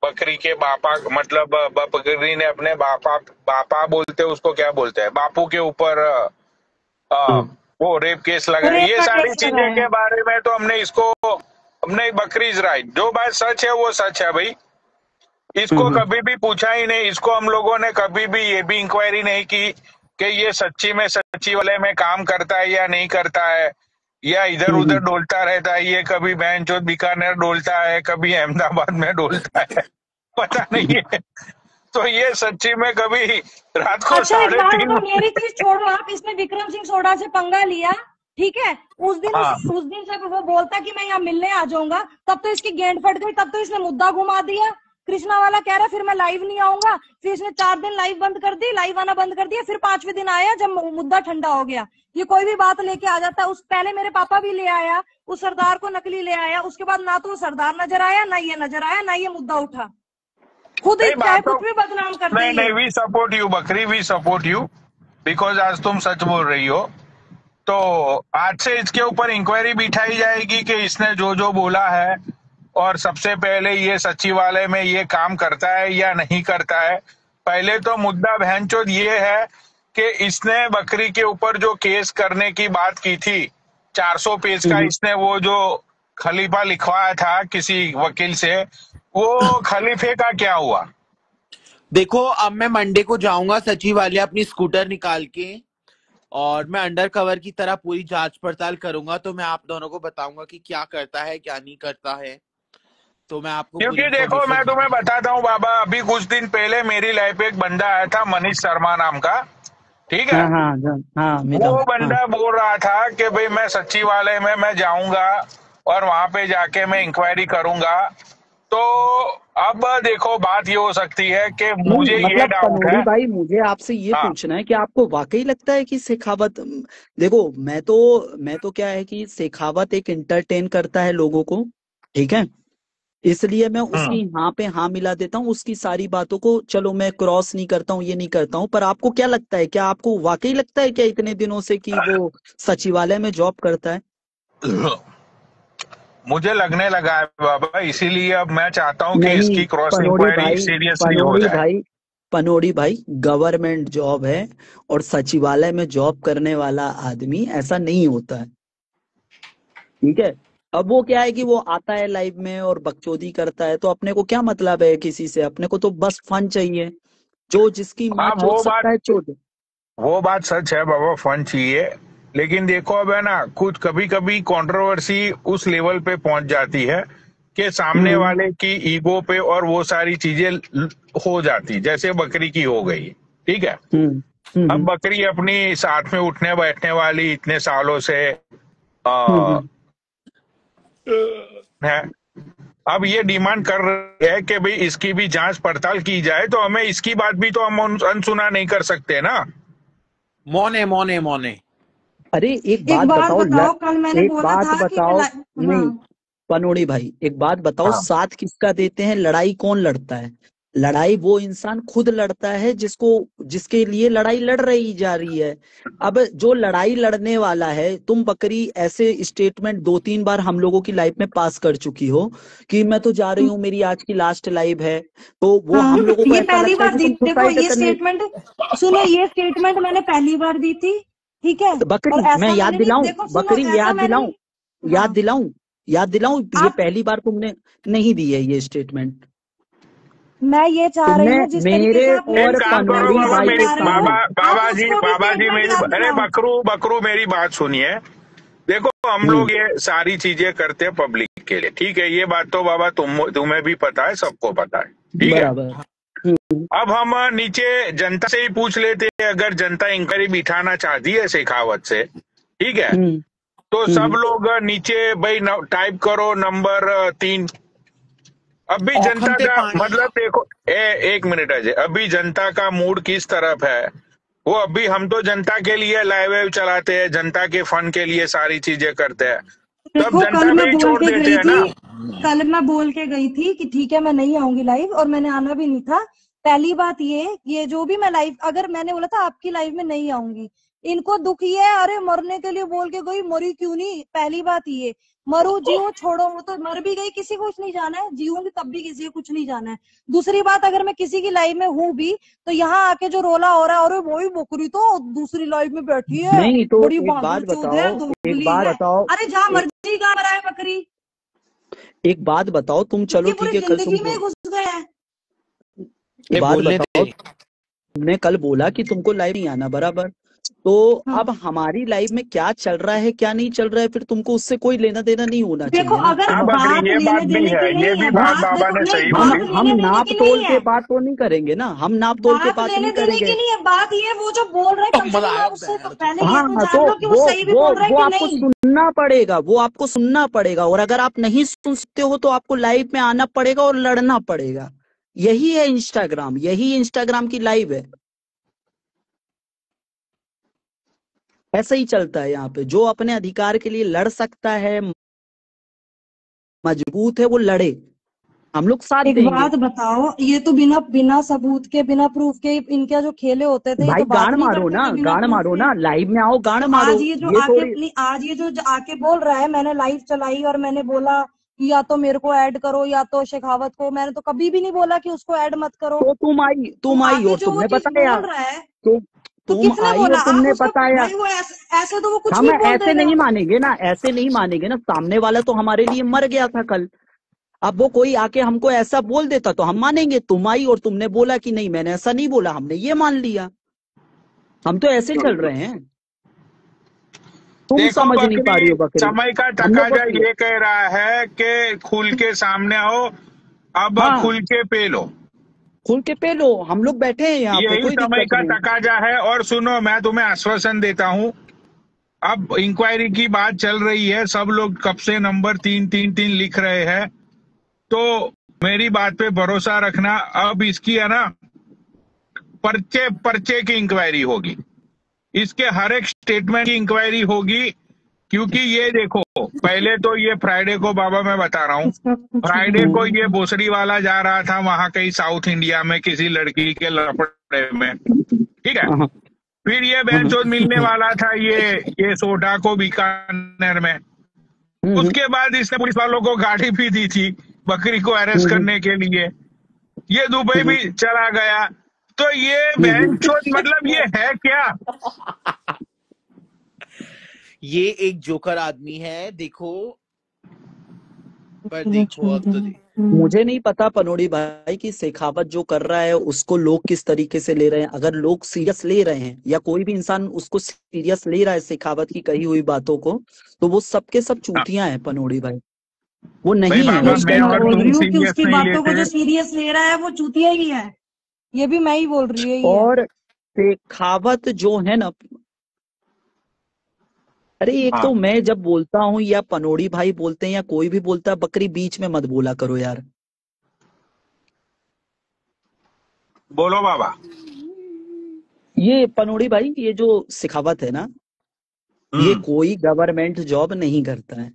बकरी के बापा, मतलब बकरी ने अपने बापा, बापा बोलते उसको क्या बोलते हैं, बापू के ऊपर वो रेप केस लगाए। रेप ये का सारी केस चीजें लगाया के है। बारे में तो हमने इसको, हमने बकरी इज राइट, जो बात सच है वो सच है भाई। इसको कभी भी पूछा ही नहीं, इसको हम लोगों ने कभी भी ये भी इंक्वायरी नहीं की कि ये सच्ची में सच्ची वाले में काम करता है या नहीं करता है, या इधर उधर डोलता रहता है। ये कभी बहनचोद बीकानेर डोलता है, कभी अहमदाबाद में डोलता है, पता नहीं है। तो ये सच्ची में कभी रात को अच्छा एक बात 3:30 बताओ, मेरी चीज छोड़ो आप, इसने विक्रम सिंह सोडा से पंगा लिया, ठीक है, उस हाँ दिन जब वो बोलता कि मैं यहाँ मिलने आ जाऊंगा, तब तो इसकी गेंद फट गई, तब तो इसने मुद्दा घुमा दिया। कृष्णा वाला कह रहा फिर मैं लाइव नहीं आऊंगा, फिर इसने 4 दिन लाइव बंद कर दी, लाइव आना बंद कर दिया, फिर 5वें दिन आया जब मुद्दा ठंडा हो गया। ये कोई भी बात लेके आ जाता है। उस पहले मेरे पापा भी ले आया, उस सरदार को नकली ले आया, उसके बाद ना तो वो सरदार नजर आया, ना ये नजर आया, ना ये मुद्दा उठा। खुद ही नहीं चाहे बात तो खुद भी बदनाम करते नहीं हैं नहीं, ये। वी सपोर्ट यू बकरी, वी सपोर्ट यू, बिकॉज आज तुम सच बोल रही हो। तो आज से इसके ऊपर इंक्वायरी बिठाई जाएगी कि इसने जो जो बोला है, और सबसे पहले ये सचिवालय में ये काम करता है या नहीं करता है। पहले तो मुद्दा बहनचोद ये है कि इसने बकरी के ऊपर जो केस करने की बात की थी 400 पेज का, इसने वो जो खलीफा लिखवाया था किसी वकील से, वो खलीफे का क्या हुआ? देखो अब मैं मंडे को जाऊंगा सचिवालय अपनी स्कूटर निकाल के, और मैं अंडर कवर की तरह पूरी जांच पड़ताल करूंगा, तो मैं आप दोनों को बताऊंगा कि क्या करता है क्या नहीं करता है। तो मैं आपको क्योंकि देखो मैं तुम्हें बताता हूँ बाबा, अभी कुछ दिन पहले मेरी लाइफ पे एक बंदा आया था मनीष शर्मा नाम का, ठीक है। हाँ मेरा वो हाँ बंदा बोल रहा था कि भाई मैं सचिवालय में मैं जाऊंगा और वहां पे जाके मैं इंक्वायरी करूंगा। तो अब देखो बात ये हो सकती है कि नहीं मुझे ये मतलब डाउट पनोड़ी है। भाई, मुझे आपसे ये हाँ पूछना है कि आपको वाकई लगता है कि शेखावत, देखो मैं तो क्या है कि शेखावत एक इंटरटेन करता है लोगों को, ठीक है, इसलिए मैं उसकी हाँ पे हाँ मिला देता हूँ, उसकी सारी बातों को चलो मैं क्रॉस नहीं करता हूँ, ये नहीं करता हूँ। पर आपको क्या लगता है, क्या आपको वाकई लगता है क्या इतने दिनों से कि वो सचिवालय में जॉब करता है? मुझे लगने लगा है बाबा, इसीलिए अब मैं चाहता हूँ कि नहीं इसकी क्रॉस पनोड़ी इंक्वायरी भाई, सीरियसली हो जाए। पनोड़ी भाई गवर्नमेंट जॉब है, और सचिवालय में जॉब करने वाला आदमी ऐसा नहीं होता है, ठीक है। अब वो क्या है कि वो आता है लाइव में और बकचोदी करता है, तो अपने को क्या मतलब है किसी से, अपने को तो बस फन चाहिए, जो जिसकी माँ हाँ चोद सकता है चोद। वो बात सच है बाबा, फन चाहिए। लेकिन देखो अब है ना, कुछ कभी कभी कंट्रोवर्सी उस लेवल पे पहुंच जाती है कि सामने हम्म वाले की ईगो पे और वो सारी चीजें हो जाती, जैसे बकरी की हो गई, ठीक है। हम्म अब हम्म बकरी अपनी साथ में उठने बैठने वाली इतने सालों से आ, हम्म है, अब ये डिमांड कर रहे हैं कि भाई इसकी भी जांच पड़ताल की जाए, तो हमें इसकी बात भी तो हम अनसुना नहीं कर सकते ना। मौने मौने मौने। अरे एक एक बात बात बताओ, बताओ, कल मैंने एक बोला बात था कि बताओ, नहीं हाँ, पनोड़ी भाई एक बात बताओ, हाँ साथ किसका देते हैं, लड़ाई कौन लड़ता है? लड़ाई वो इंसान खुद लड़ता है जिसको, जिसके लिए लड़ाई लड़ रही जा रही है। अब जो लड़ाई लड़ने वाला है, तुम बकरी ऐसे स्टेटमेंट 2-3 बार हम लोगों की लाइफ में पास कर चुकी हो कि मैं तो जा रही हूँ, मेरी आज की लास्ट लाइव है, तो वो हाँ, हम लोगों को ये ऐसा पहली लगता है बार कि दी, तुम देखो सुसाइड ये करने। स्टेटमेंट, सुनो, ये स्टेटमेंट मैंने पहली बार दी थी, ठीक है, और बकरी मैं ऐसा याद मैंने नहीं, दिलाऊं, देखो सुनो, बकरी ऐसा याद मैंने दिलाऊं, नहीं। याद हाँ, दिलाऊं, याद दिलाऊं, ये आप, पहली बार तुमने नहीं दी है ये स्टेटमेंट। मैं ये चाह रही तुमने हूँ जिस तरीके मेरे से आप एक मेरी और काम करो पनोड़ी बाबा, स्टेटमेंट भाई मेरी के दिला रहे हो, सामने। आप उसको भी बाबा जी स्टेटमेंट मेरी, याद अरे दिलाओ। बकरू मेरी बात सुनिए। देखो हम हम्म लोग ये सारी चीजें करते हैं पब्लिक के लिए, ठीक है, ये बात तो बाबा तुम्हें भी पता है, सबको पता है, ठीक है। बराबर। हम्म अब हम नीचे जनता से ही पूछ लेते हैं, अगर जनता इंक्वायरी बिठाना चाहती है शेखावत से, ठीक है, हम्म तो सब हम्म लोग नीचे भाई टाइप करो नंबर 3। अभी जनता औखमते का पानी। मतलब देखो, एक मिनट अजय, अभी जनता का मूड किस तरफ है, वो अभी हम तो जनता के लिए लाइव वेव चलाते हैं, जनता के फन के लिए सारी चीजें करते हैं, तब देखो जनता पे ही छोड़ देते हैं ना। कल मैं बोल के गई थी कि ठीक है मैं नहीं आऊंगी लाइव, और मैंने आना भी नहीं था। पहली बात ये जो भी मैं लाइव, अगर मैंने बोला था आपकी लाइव में नहीं आऊंगी, इनको दुख ये है, अरे मरने के लिए बोल के गई, मरी क्यों नहीं। पहली बात ये, मरू जीऊं छोड़ो, वो तो मर भी गई, किसी को कुछ नहीं जाना है, जीऊंगी तब भी किसी को कुछ नहीं जाना है। दूसरी बात, अगर मैं किसी की लाइव में हूँ भी, तो यहाँ आके जो रोला हो रहा है, अरे वही बकरी तो दूसरी लाइव में बैठी है, नहीं तो बड़ी एक बात बहादुर चौध है, बताओ, एक दोगली बात है। बताओ, अरे जहाँ मर्जी कहाँ मरा है बकरी, एक बात बताओ, तुम चलो उसकी ठीक पूरी है, कल जिंदगी में घुस गए हैं। एक बात बोलने बताओ, दे। तुमने कल बोला कि तुमको लाइव नहीं आना, बराबर, तो हाँ अब हमारी लाइफ में क्या चल रहा है क्या नहीं चल रहा है, फिर तुमको उससे कोई लेना देना नहीं होना देखो, चाहिए ना। अगर हाँ तुम बकरी, बात ये लेने बात भी देने है, की ये नहीं भी है, बात बात बाबा देखो ने नहीं, सही हम बोली। बात हम लेने देने नाप की तोल नहीं के है, बात तो नहीं करेंगे ना, हम नाप तोल के बात बात लेने नहीं देने करेंगे। की नहीं है। बात ये वो जो बोल रहा है, कम से मजा कम आया आप उससे बैठ पहले ये तो हाँ, जान लो कि वो सही भी बोल रहा है वो कि आपको नहीं। सुनना पड़ेगा, वो आपको सुनना पड़ेगा, और अगर आप नहीं सुन सकते हो तो आपको लाइव में आना पड़ेगा और लड़ना पड़ेगा। यही है इंस्टाग्राम, यही इंस्टाग्राम की लाइव है। ऐसा ही चलता है यहाँ पे, जो अपने अधिकार के लिए लड़ सकता है, मजबूत है, वो लड़े, हम लोग साथ एक देंगे। बात बताओ, ये तो बिना बिना सबूत के, बिना प्रूफ के इनके जो खेले होते थे, ये भाई तो बात गाड़ नहीं मारो करते ना, थे बिना गाड़ प्रूफ मारो के। ना, लाइव में आओ, गाड़ तो मारो। आज ये जो ये आके थोड़ी नहीं, आज ये जो आके बोल रहा है, मैंने लाइव चलाई और मैंने बोला कि या तो मेरे को ऐड करो या तो शेखावत को, मैंने तो कभी भी नहीं बोला कि उसको ऐड मत करो। तो तो तुम आई आके और जो वो तुमने चीज बताया, बोल रहा है, तो तो तुम किसने आई बोला? और आप तुमने उसको बताया। भाई, वो ऐसे तो वो कुछ हम भी बोल ऐसे देगा। नहीं मानेंगे ना, ऐसे नहीं मानेंगे ना, सामने वाला तो हमारे लिए मर गया था कल। अब वो कोई आके हमको ऐसा बोल देता तो हम मानेंगे, तुम आई और तुमने बोला कि नहीं मैंने ऐसा नहीं बोला, हमने ये मान लिया। हम तो ऐसे चल रहे हैं, तुम देखो समझ नहीं पा रही बकरी, हो बकरी। समय का हम लोग तकाजा बस, ये कह रहा है कि खुल के सामने आओ, अब हाँ, खुल के पे लो। खुल के पे लो, हम लोग बैठे हैं यहाँ पे, यही कोई समय दिक्कत का नहीं। तकाजा है। और सुनो, मैं तुम्हें आश्वासन देता हूं, अब इंक्वायरी की बात चल रही है, सब लोग कब से नंबर 333 लिख रहे हैं, तो मेरी बात पे भरोसा रखना। अब इसकी है ना, पर्चे पर्चे की इंक्वायरी होगी, इसके हर एक स्टेटमेंट की इंक्वायरी होगी। क्योंकि ये देखो, पहले तो ये फ्राइडे को, बाबा मैं बता रहा हूँ, इसका कुछ भी फ्राइडे को नहीं ये है। भोसड़ी वाला जा रहा था वहां कहीं साउथ इंडिया में किसी लड़की के लफड़े में, ठीक है। हाँ, फिर ये हाँ, बेंचोद मिलने वाला था ये सोडा को बीकानेर में। हम्म, उसके बाद इसने पुलिस वालों को गाड़ी भी दी थी बकरी को अरेस्ट हम्म, करने के लिए। ये दुबई हम्म, भी चला गया। तो ये हम्म। बेंचोद मतलब ये है क्या? ये एक जोकर आदमी है, देखो, पर चलो देखो छोड़ अब दो। तो मुझे नहीं पता पनोड़ी भाई की शेखावत जो कर रहा है उसको लोग किस तरीके से ले रहे हैं। अगर लोग सीरियस ले रहे हैं या कोई भी इंसान उसको सीरियस ले रहा है शेखावत की कही हुई बातों को, तो वो सबके सब चूतियां हैं पनोड़ी भाई, वो भाई नहीं है, वो बाबा, वही तो मैं मैं और बोल स्टेटमेंट रही तुम हूँ कि सीरियस उसकी नहीं बातों को लेते। जो सीरियस ले रहा है वो चूतिया ही है। ये भी मैं ही बोल रही हूँ, यही है। और शेखावत जो है ना, अरे एक हाँ, तो मैं जब बोलता हूँ या पनोड़ी भाई बोलते हैं या कोई भी बोलता है, बकरी बीच में मत बोला करो यार। बोलो बाबा। ये पनोड़ी भाई, ये जो शेखावत है ना, ये हम्म, कोई गवर्नमेंट जॉब नहीं करता है,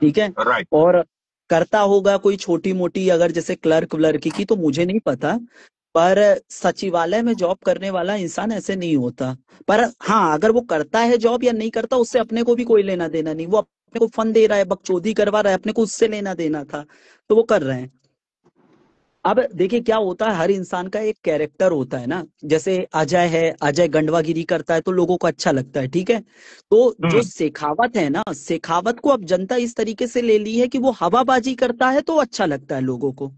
ठीक है। राइट। और करता होगा कोई छोटी मोटी, अगर जैसे क्लर्क व्लर्क की, तो मुझे नहीं पता, पर सचिवालय में जॉब करने वाला इंसान ऐसे नहीं होता। पर हाँ, अगर वो करता है जॉब या नहीं करता, उससे अपने को भी कोई लेना देना नहीं। वो अपने को फंड दे रहा है, बकचोदी करवा रहा है, अपने को उससे लेना देना था, तो वो कर रहे हैं। अब देखिए क्या होता है, हर इंसान का एक कैरेक्टर होता है ना। जैसे अजय है, अजय गंडवागिरी करता है तो लोगों को अच्छा लगता है, ठीक है। तो जो हम्म, शेखावत है ना, शेखावत को अब जनता इस तरीके से ले ली है कि वो हवाबाजी करता है तो अच्छा लगता है लोगों को।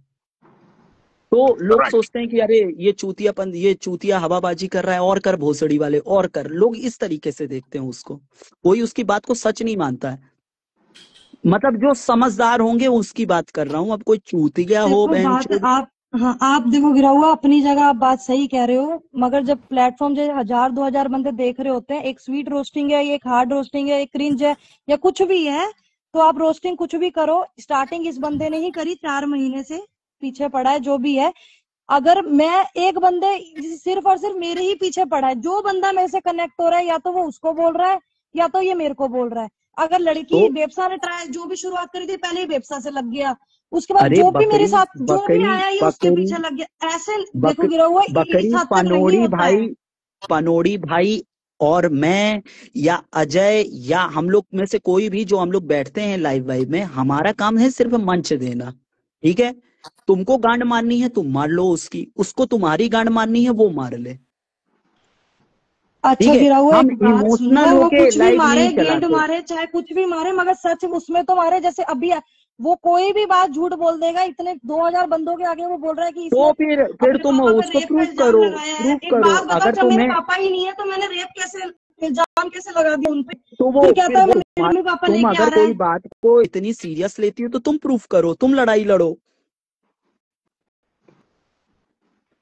तो लोग राइट। सोचते हैं कि अरे ये चूतिया हवाबाजी कर रहा है, और कर भोसड़ी वाले, और कर। लोग इस तरीके से देखते हैं उसको, कोई उसकी बात को सच नहीं मानता है। मतलब जो समझदार होंगे उसकी बात कर रहा हूँ, अब कोई चूतिया हो देखो बात बहनचोद। आप, हाँ आप देखो गिरा हुआ अपनी जगह, आप बात सही कह रहे हो, मगर जब प्लेटफॉर्म जो 1000-2000 बंदे देख रहे होते हैं, एक स्वीट रोस्टिंग है, एक हार्ड रोस्टिंग है, एक क्रिंज है, या कुछ भी है, तो आप रोस्टिंग कुछ भी करो, स्टार्टिंग इस बंदे ने ही करी, 4 महीने से पीछे पड़ा है जो भी है। अगर मैं एक बंदे, सिर्फ और सिर्फ मेरे ही पीछे पड़ा है, जो बंदा मेरे से कनेक्ट हो रहा है, या तो वो उसको बोल रहा है या तो ये मेरे को बोल रहा है। अगर लड़की तो बेबसा ने ट्राई जो भी शुरुआत करी थी, पहले ही बेबसा से लग गया, उसके बाद अरे जो भी मेरे बकरी साथ जो भी बकरी आया ये उसके बकरी पीछे लग गया। ऐसे बक, देखो गिरा हुआ इस बकरी हद तक नहीं होता है। पनोड़ी भाई और मैं या अजय या हम लोग में से कोई भी जो हम लोग बैठते हैं लाइव वाइव में, हमारा काम है सिर्फ मंच देना, ठीक है। तुमको गांड मारनी है तुम मार लो उसकी, उसको तुम्हारी गांड मारनी है वो मार ले, अच्छा ठीक है। गिरा हुआ हम एक बात इमोशनल सुनो, वो होके कुछ भी लाइव मारे, नहीं गेंड चलाते। मारे, चाहे कुछ भी मारे, मगर सच उसमें तो मारे। जैसे अभी वो कोई भी बात झूठ बोल देगा, इतने 2000 बंदों के आगे वो बोल रहा है कि तो इसने फिर अपने तुम पापा पर उसको रेप का प्रूव इल्जाम करो, लगाया है। प्रूव एक करो। बात बता, अगर जब मेरे तुम्हें पापा ही नहीं है तो मैंने रेप कैसे इल्जाम कैसे लगा दिया उनपे? तो फिर कहता है वो मेरे मम्मी पापा तुम लेके आ अगर रहे कोई हैं। बात को इतनी सीरियस लेती हो तो तुम प्रूफ करो, तुम लड़ाई लड़ो।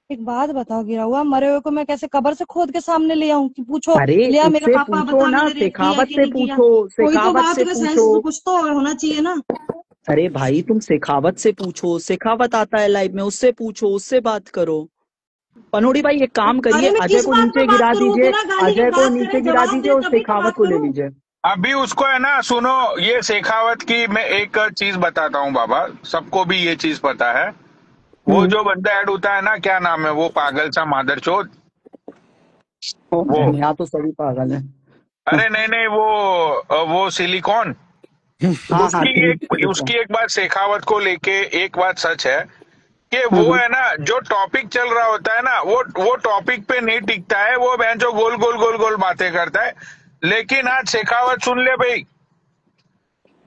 एक बात बताओ, गिरा हुआ मरे हुए को मैं कैसे कब्र से खोद के सामने ले आऊं कि पूछो अरे ले आ मेरे उससे पापा, पूछो बता ना, मैंने रेप किया है शेखावत कि से नहीं किया? पूछो, कोई तो शेखावत बात से का पूछो। सेंस कुछ तो होना चाहिए ना। अरे भाई तुम शेखावत से पूछो, शेखावत आता है लाइव में, उससे पूछो, उससे बात करो। पनोड़ी भाई एक काम करिए, अरे मैं अजय किस को बात पे नीचे बात गिरा करूं? दीजिए, बिना गाली के अजय को बात नीचे करे, गिरा जवाब दीजिए दे और तभी तो शेखावत बात को ले करूं। लीजिए। अभी उसको है ना, सुनो, ये शेखावत की मैं एक चीज बताता हूँ बाबा, सबको भी ये चीज पता है। वो जो बंदा ऐड होता है ना, क्या नाम है वो पागल सा मादरचोद, वो, यहाँ तो सभी पागल है। अरे नहीं नहीं, वो सिलिकॉन, हाँ हाँ उसकी एक बात शेखावत को लेके, एक बात सच है कि वो हाँ है ना, जो टॉपिक चल रहा होता है ना, वो टॉपिक पे नहीं टिकता है, वो बहन जो गोल गोल गोल गोल बातें करता है। लेकिन आज शेखावत सुन ले भाई,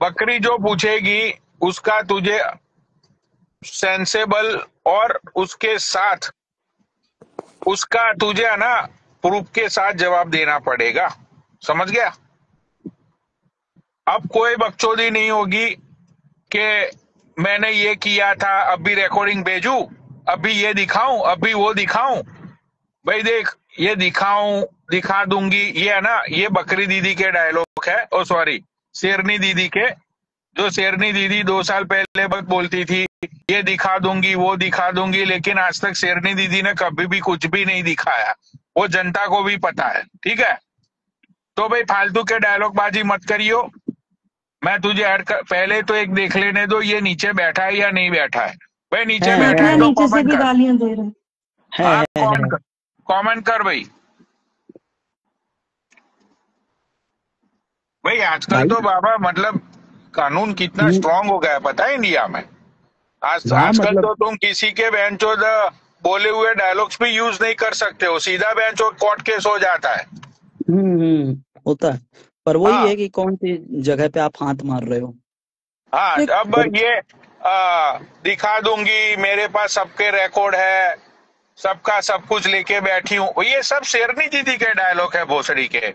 बकरी जो पूछेगी उसका तुझे सेंसेबल और उसके साथ उसका तुझे है ना प्रूफ के साथ जवाब देना पड़ेगा, समझ गया? अब कोई बकचोदी नहीं होगी कि मैंने ये किया था, अभी रिकॉर्डिंग भेजू, अभी ये दिखाऊं, अभी वो दिखाऊं। भाई देख, ये दिखा दूंगी, ये है ना, ये बकरी दीदी के डायलॉग है, ओ सॉरी, शेरनी दीदी के। जो शेरनी दीदी 2 साल पहले बस बोलती थी ये दिखा दूंगी, वो दिखा दूंगी, लेकिन आज तक शेरनी दीदी ने कभी भी कुछ भी नहीं दिखाया, वो जनता को भी पता है, ठीक है? तो भाई फालतू के डायलॉग बाजी मत करियो। मैं तुझे ऐड कर, पहले तो एक देख लेने दो, ये नीचे बैठा है या नहीं बैठा है। भाई नीचे है, बैठा देखना है तो नीचे से कमेंट भी कर, गालियां दे रहे हैं। हाँ है। कमेंट कर भाई। भाई आजकल भाई तो बाबा मतलब कानून कितना स्ट्रांग हो गया है पता है इंडिया में। हाँ आजकल मतलब तो तुम किसी के बेंचोद बोले हुए डायलॉग्स भी यूज नहीं कर सकते हो, सीधा बेंचोद कोर्ट केस हो जाता है। होता है, पर वही हाँ है कि कौन सी जगह पे आप हाथ मार रहे हो। हाँ, देख, अब ये दिखा दूंगी, मेरे पास सबके रिकॉर्ड है, सबका सब कुछ लेके बैठी हूँ, ये सब शेरनी दीदी के डायलॉग है भोसड़ी के।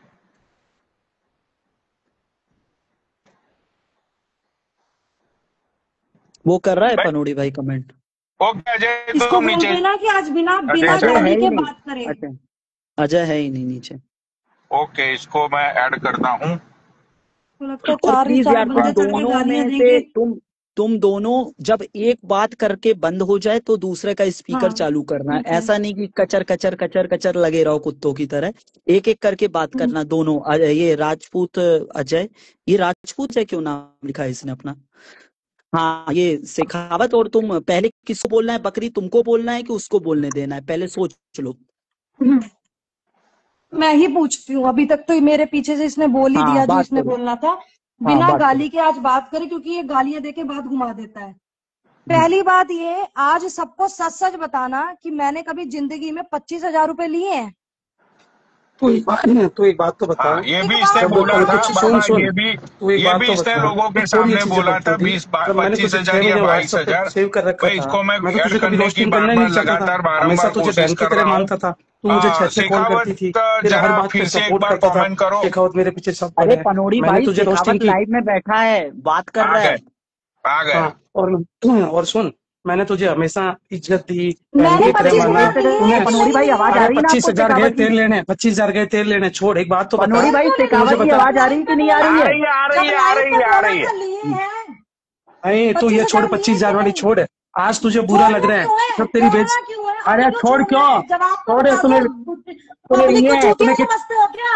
वो कर रहा है भाई पनोड़ी भाई कमेंट। ओके अजय, इसको तुम बोल नीचे, देना कि आज बिना अजय बिना अजय चलो, है गाली ही के नहीं। बात करे। अच्छा, अजय है ही नहीं नीचे। ओके इसको मैं ऐड करता हूँ। तो लगता है और चार प्लीज चार यार तुम बंदे चढ़ के दोनों गालियां में देंगे। से तुम दोनों जब एक बात करके बंद हो जाए तो दूसरे का स्पीकर हाँ चालू करना है। ठीक है। ऐसा नहीं कि कचर कचर कचर कचर लगे रहो कुत्तों की तरह, एक एक करके बात करना दोनों। ये राजपूत अजय, ये राजपूत है, क्यों नाम लिखा है इसने अपना? हाँ ये शेखावत। और तुम पहले किसको बोलना है? बकरी तुमको बोलना है कि उसको बोलने देना है? पहले सोच लो। मैं ही पूछती हूँ, अभी तक तो मेरे पीछे से इसने बोल ही हाँ दिया जो बात इसने करो, बोलना था। हाँ बिना बात करो। गाली के आज बात करे, क्योंकि ये गालियां देके बात घुमा देता है। पहली बात ये, आज सबको सच सच बताना कि मैंने कभी जिंदगी में 25,000 रुपए लिए हैं। तू एक बात तो बता। हाँ ये एक भी इसने बात जब बोला कल था कुछ बताओ। सुन बाबा, सुन, तू एक ये बात भी तो इसने बता। लोगों तू के छोड़ ये सामने चीजें बोला था बकचोदी। 20 जब मैंने तुझे 25,000 6 या महीने व्हाट्सएप पे 22,000। सेव कर रखा भाई था, इसको मैं मैं तो ऐड तुझे कभी करने की रोस्टिंग बार करना ही बार नहीं चाहता था। लगातार हमेशा बारंबार तुझे कोशिश बहन की कर तरह रहा हूँ। मानता था। तू मुझे 6 कॉल करती थी, शेखावत फिर हर बात फिर पे से एक सपोर्ट बार करता था। कमेंट करो। शेखावत मेरे पीछे सब अरे पड़े हैं। पनोड़ी मैंने भाई, तुझे रोस्टिंग शेखावत की। लाइव में बैठा है, बात कर आ रहा गए, है। आ गए। हाँ, और सुन, मैंने तुझे हमेशा इज्जत दी, बहन मैंने की तरह अरे 25,000 माना। इज्जत, लिए तूने हैं कि पनोड़ी नहीं भाई लिए आवाज आ हैं? रही है ना आपको 25,000 गए शेखावत की? तेल लेने, 25,000 गए तेल लेने। छोड़, एक बात तो बता। पनोड़ी भाई क्यों नहीं तू मुझे शेखावत की लिए? बता। आवाज जब आ रही लाइव है कि में नहीं आ बोला रही था, है? आ रही जब है, आ लाइव रही में है, आ बोला रही है। था लिए हैं। अरे तो ये छोड़, 25,000 लिए 25,000 कि वाली नहीं? छोड़। आज तुझे बुरा लग छोड़ना रहा है क्यों है? जब तेरी बेच। छोड़ना क्यों है? अभी अरे क्यों छोड़ छोड़ना क्यों? है? जवाब तो छोड़, बता तूने दो। तूने पब्लिक को लिए चूतिया समझते हो क्या?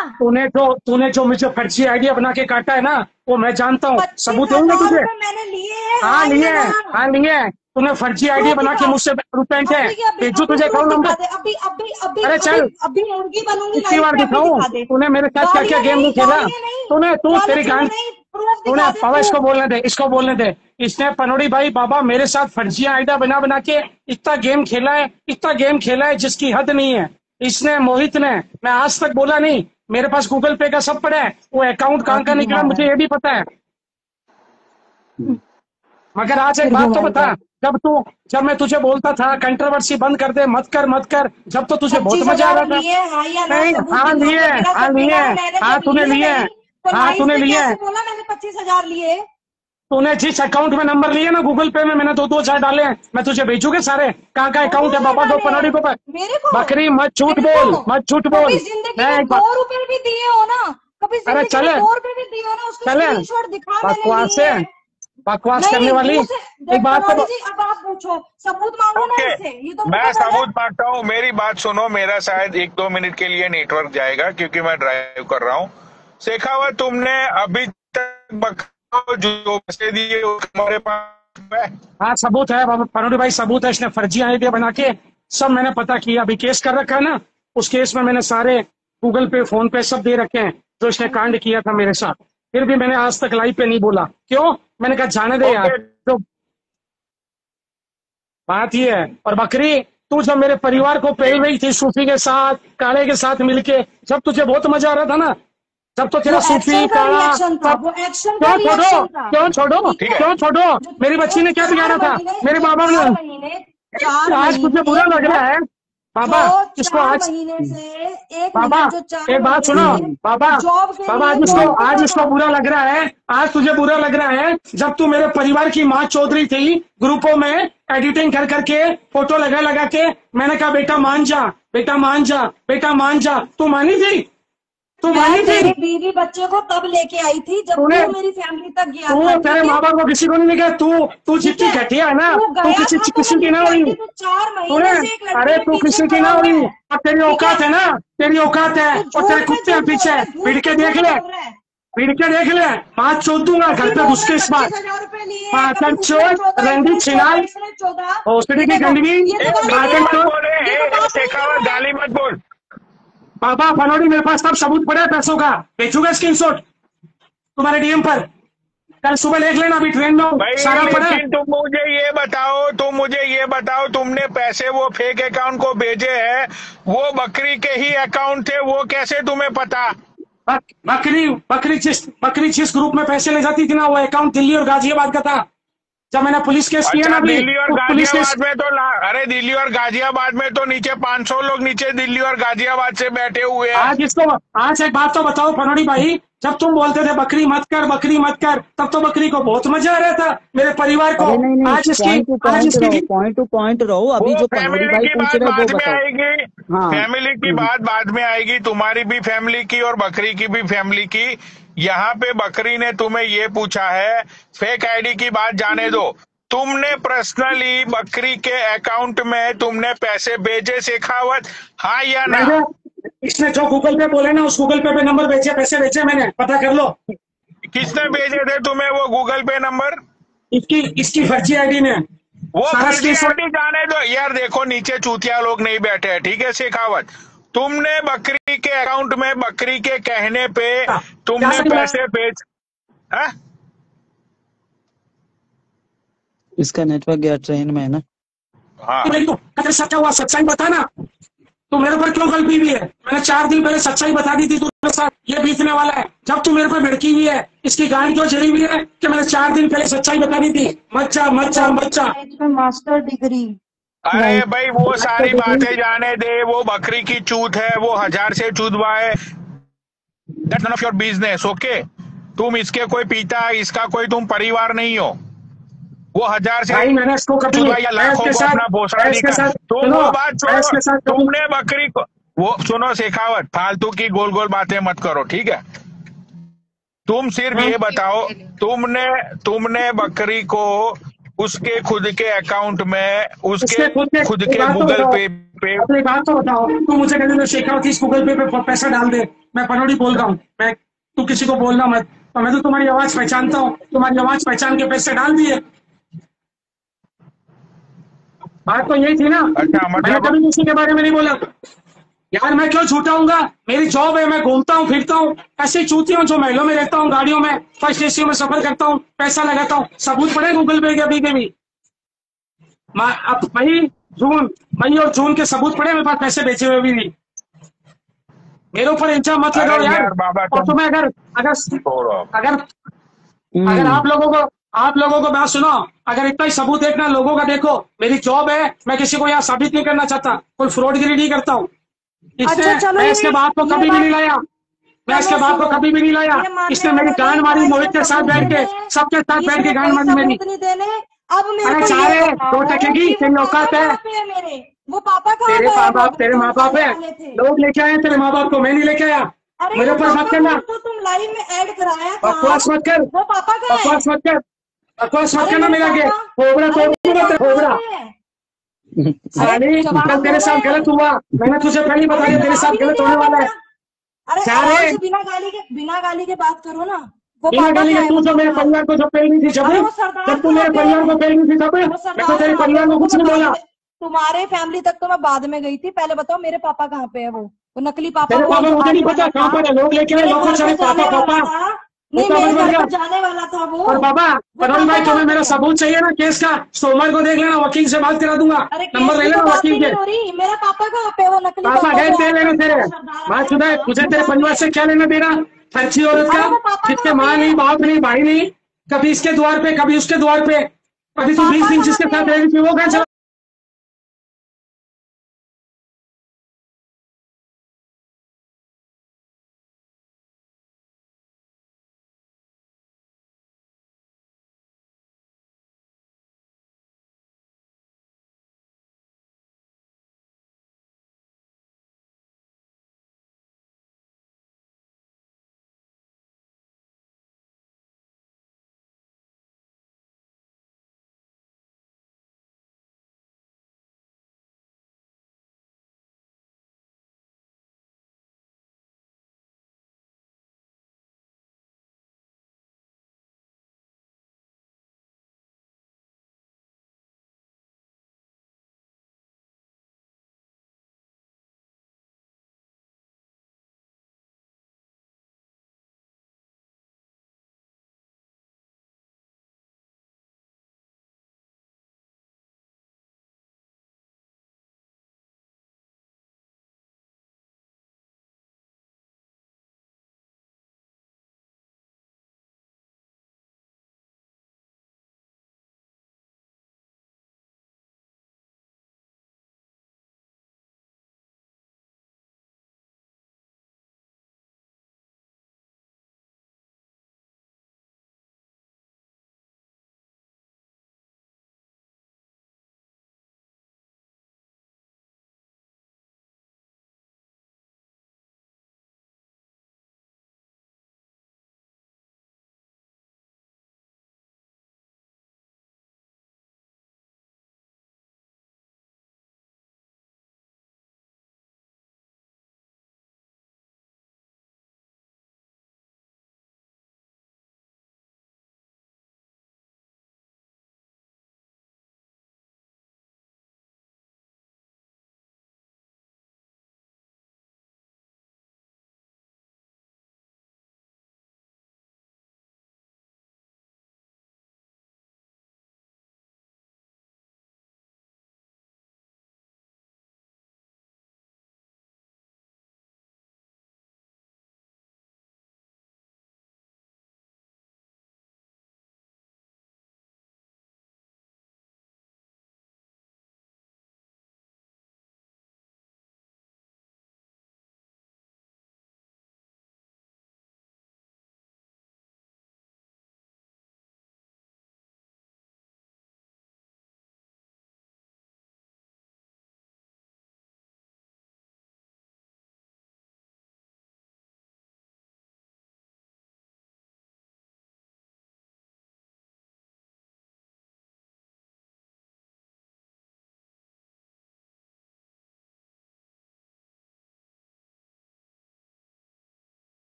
तूने जो मुझे फर्जी आइडिया बना के काटा है ना, वो मैं जानता हूँ। सबूत दूंगा 25,000 तुझे। रुपए मैंने लिए हैं, हाँ हाँ लिए या हैं, ना? हाँ लिए हैं। तूने फर्जी आइडिया प्रूफ बना के दिखा। मुझसे रुपए है। अभी के अभी भेजू अभी तुझे प्रूफ अकाउंट दिखा नंबर। दे। अभी अभी अभी अरे अभी चल, अभी मुर्गी बनूंगी कितनी लाइव बार पे, अभी दिखाऊं? दिखा दे। तूने मेरे साथ क्या क्या गालियां गेम नहीं, नहीं खेला? गालियां नहीं, तू तेरी गालियां गान। नहीं, प्रूफ तूने दिखा दे, बाबा इसको प्रूफ। बोलने दे, इसको बोलने दे। इसने पनोड़ी भाई बाबा मेरे साथ फर्जी आइडिया बना बना के इतना गेम खेला है, इतना गेम खेला है जिसकी हद नहीं है। इसने, मोहित ने, मैं आज तक बोला नहीं। मेरे पास गूगल पे का सब पड़ा है, वो अकाउंट कहाँ का निकला मुझे ये भी पता है। मगर आज एक फिर बात तो घुमाएगा। बता, जब मैं तुझे बोलता था कंट्रोवर्सी बंद कर दे, मत कर, जब तो तुझे बहुत मजा आ 25,000 रहा था। लिए, हाँ या ना? नहीं, सबूत हाँ दिखा, लिए, मेरा हाँ सब लिए, दिखा। मैंने हाँ जब तूने लिए लिए, नहीं तो हाँ लाइव तूने पे लिए। कैसे बोला मैंने 25,000 लिए? तूने जिस अकाउंट में नंबर लिए ना गूगल पे में, मैंने 2-2 हजार डाले हैं, मैं तुझे भेजूंगे सारे। कहाँ का अकाउंट है 2,000 बाबा को, डाले पनौड़ी को? मेरे को? बकरी मत झूठ मेरे बोल, को मत झूठ कभी बोल। जिंदगी मैं में एक 2 रुपए भी दिए हो ना? कभी अरे जिंदगी में चले 2 रुपए भी दिए हो ना? उसका चले, स्क्रीनशॉट दिखा, मैंने बकवास लिए। है, बकवास करने नहीं, वाली। मुंह से एक देख बात पनौड़ी तो जी, अब आप पूछो, सबूत मांगो ना ओके, इससे। ये तो मैं मुझे बोला। सबूत मांगता हूँ। मेरी बात सुनो, मेरा शायद 1-2 मिनट के लिए नेटवर्क जाएगा क्योंकि मैं ड्राइव कर रहा हूँ। शेखावत, तुमने अभी तक बकरा जो पैसे दिए हमारे पास है? हाँ सबूत है बाबा पनौड़ी भाई, सबूत है। इसने फर्जी आईडी बना के सब मैंने पता किया, अभी केस कर रखा है ना, उस केस में मैंने सारे गूगल पे फोन पे सब दे रखे हैं जो इसने कांड किया था मेरे साथ। फिर भी मैंने आज तक लाइव पे नहीं बोला, क्यों? मैंने कहा जाने दे यार। ओके, तो बात ये है। और बकरी, तू जब मेरे परिवार को पेल रही थी सूफी के साथ, काले के साथ मिलके, जब तुझे बहुत मजा आ रहा था ना, जब तो तेरा वो सूफी एक्शन का काला रिएक्शन था, सब। वो एक्शन का क्यों छोड़ो, रिएक्शन था। क्यों छोड़ो, ठीक है। क्यों छोड़ो? मेरी बच्ची ने क्या बिगाड़ा था? मेरे बाबा ने। आज तुझे बुरा लग रहा है बाबा? इसको आज महीने से एक बाबा मिनट, जो 4 एक बात सुनो महीने से बाबा, जॉब के बाबा लिए आज इसको बुरा लग रहा है, आज तुझे बुरा लग रहा है जब तू मेरे परिवार की माँ चोद रही थी ग्रुपों में एडिटिंग कर करके, फोटो लगा के। मैंने कहा बेटा मान जा, बेटा मान जा, बेटा मान जा। तू मानी थी? तू मैं मानी तेरे थी? बीवी बच्चे को तब लेके आई थी जब तूने- तू मेरी फैमिली तक गया तू था। तेरे माँ बाप को किसी को नहीं लेके, तू जितनी घटिया है ना, तू किसी की ना हुई। 4 महीने तूने से एक लड़की अरे के तू पीछे किसी की पड़ा ना हुआ हुई। है। अब तेरी औकात है ना, तेरी औकात है। तू और तेरे झूठ पे कुत्ते हैं झूठ बोल पीछे, रहा है, झूठ पीड़ के पे देख झूठ ले, बोल रहा है। पीड़ के देख ले, बात चोद दूंगा घर पे घुस के इस बार। 25,000 रुपए लिए, पाचन कभी उसने चोर, 14, रंडी इसने छिनाल, 14, इसने 14। हॉस्पिटल ये की तो गंदगी, ये तो बात गाली नहीं मत है। बोले, ये तो बात नहीं शेखावत है। गाली मत बोल। बाबा पनौड़ी मेरे पास सब सबूत पड़े हैं पैसों का, भेजूंगा स्क्रीनशॉट तुम्हारे डीएम पर, कल सुबह देख लेना, अभी ट्रेन में हूँ, भाई सारा पड़ा है। लेकिन तुम मुझे ये बताओ, तुमने पैसे वो फेक अकाउंट को भेजे हैं, वो बकरी के ही अकाउंट थे, वो कैसे तुम्हें पता? बकरी जिस ग्रुप में पैसे ले जाती थी ना, वो अकाउंट दिल्ली और गाजियाबाद का था। जब मैंने पुलिस केस किया ना अच्छा, अभी, दिल्ली और तो पुलिस केस। गाजियाबाद में तो अरे दिल्ली और गाजियाबाद में तो नीचे 500 लोग नीचे दिल्ली और गाजियाबाद से बैठे हुए हैं। आज एक बात तो बताओ पनौड़ी भाई, जब तुम बोलते थे बकरी मत कर, तब तो बकरी को बहुत मजा आ रहा था, मेरे परिवार को। अरे नहीं, आज पॉइंट टू पॉइंट रहो। अभी वो जो पनौड़ी फैमिली भाई की पूछ बात रहे हैं वो बाद में बताओ। आएगी, हाँ। फैमिली की बात बाद में आएगी, तुम्हारी भी फैमिली की और बकरी की भी फैमिली की। यहाँ पे बकरी ने तुम्हें ये पूछा है, फेक आईडी की बात जाने दो, तुमने पर्सनली बकरी के अकाउंट में तुमने पैसे भेजे शेखावत, हाँ या ना? इसने जो गूगल पे बोले ना, उस गूगल पे नंबर भेजे, पैसे भेजे, मैंने पता कर लो। किसने भेजे थे तुम्हें वो गूगल पे नंबर? इसकी फर्जी आईडी ने। वो सारा फर्जी screenshot- आईडी जाने दो यार, देखो नीचे चूतिया लोग नहीं बैठे हैं, ठीक है शेखावत? तुमने बकरी के अकाउंट में बकरी के कहने पे तुमने पैसे भेज, हाँ? इसका नेटवर्क गया, ट्रेन में है ना। हाँ, अगर सच्चा हुआ सच्चाई बता ना, तू मेरे पर क्यों गलती हुई है? मैंने 4 दिन पहले सच्चाई बता दी थी तुम्हारे साथ, ये बीतने वाला है। जब तू मेरे पर भड़की हुई है, इसकी गांड क्यों चढ़ी हुई है कि मैंने 4 दिन पहले सच्चाई बता दी थी? मच्छा मास्टर डिग्री। अरे भाई वो सारी बातें जाने दे, वो बकरी की चूत है, वो 1000 से चूतवा है, that's not of your business, okay? तुम इसके कोई पिता, इसका कोई तुम परिवार नहीं हो। वो 1000 से भाई मैंने इसको कभी चूतवा या लाखों को अपना भोसड़ा नहीं कर, तुम वो बात छोड़ो, तुमने बकरी को वो सुनो शेखावत, फालतू की गोल गोल बातें मत करो, ठीक है? तुम सिर्फ ये बताओ, तुमने बकरी को उसके खुद के अकाउंट में, उसके खुद के गूगल पे अपनी बात तो बताओ। तू मुझे कहते शेखावत इस गूगल पे पैसा डाल दे, मैं पनौड़ी बोल रहा हूँ, तू किसी को बोलना मत, तो मैं तो तुम्हारी आवाज पहचानता हूँ, तुम्हारी आवाज पहचान के पैसे डाल दिए। बात तो यही थी ना। अच्छा, मैंने कभी किसी के बारे में नहीं बोला यार, मैं क्यों झूठाऊंगा? मेरी जॉब है, मैं घूमता हूँ फिरता हूँ, ऐसे चूती हूँ जो महलों में रहता हूँ, गाड़ियों में फर्स्ट एसी में सफर करता हूँ, पैसा लगाता हूँ, सबूत पड़े गूगल पे के अभी के भी। अब मई और जून के सबूत पड़े मेरे पास, पैसे बेचे हुए भी। मेरे ऊपर इल्जाम मत लगाओ यार। और तुम्हें अगर आप आप लोगों को बात सुनो, अगर इतना ही सबूत देखना लोगों का देखो, मेरी जॉब है, मैं किसी को यहाँ साबित नहीं करना चाहता, कोई फ्रॉडगिरी नहीं करता हूँ। अच्छा चलो, मैं इसके बाप को कभी भी नहीं लाया, मैं इसके बाप को कभी भी नहीं लाया। इसने मेरी गांड मारी मोहित के साथ बैठ के, सबके साथ बैठ के गांड मारी मेरी। अब अरे सारे दो टकेगी, तेरी औकात है। वो पापा तेरे माँ बाप है, लोग लेके आए तेरे माँ बाप को, मैं नहीं लेके आया। मेरे ऊपर मत करना, तो तुम लाइव में ऐड कराया था। बकवास मत कर, वो पापा का है। बकवास मत करना मेरे आगे। खोबड़ा खोबड़ा साली, कल तेरे साथ गलत हुआ, मैंने तुझे पहले ही बताया तेरे साथ गलत होने वाला है। अरे सारे बिना गाली के बात करो ना। वो बिना गाली के तू जो मेरे परिवार को जो पेल नहीं थी, जब तू मेरे परिवार को पेल नहीं थी, तब मैं तो तेरे परिवार को कुछ नहीं बोला। तुम्हारे फैमिली तक तो मैं बाद में गई थी, पहले बताओ मेरे पापा कहाँ पे है? वो नकली पापा। तेरे पापा मुझे नहीं पता कहाँ पर है, लोग लेके आए, लोग चले पापा नहीं, मेरे घर पर जाने वाला था वो। और बाबा पनोड़ी भाई, तुम्हें मेरा सबूत चाहिए ना केस का, सोमवार को देख लेना, वकील से बात करा दूंगा, नंबर ले लेना वकील के। मेरा पापा कहाँ पे? वो नकली पापा गए तेरे लेना, तेरे बात सुधा, तुझे तेरे परिवार से क्या लेना देना? फर्जी औरत का, जिसके माँ नहीं, बाप नहीं, भाई नहीं, कभी इसके द्वार पे, कभी उसके द्वार पे, कभी तू 20 दिन जिसके साथ रहेगी, वो कहाँ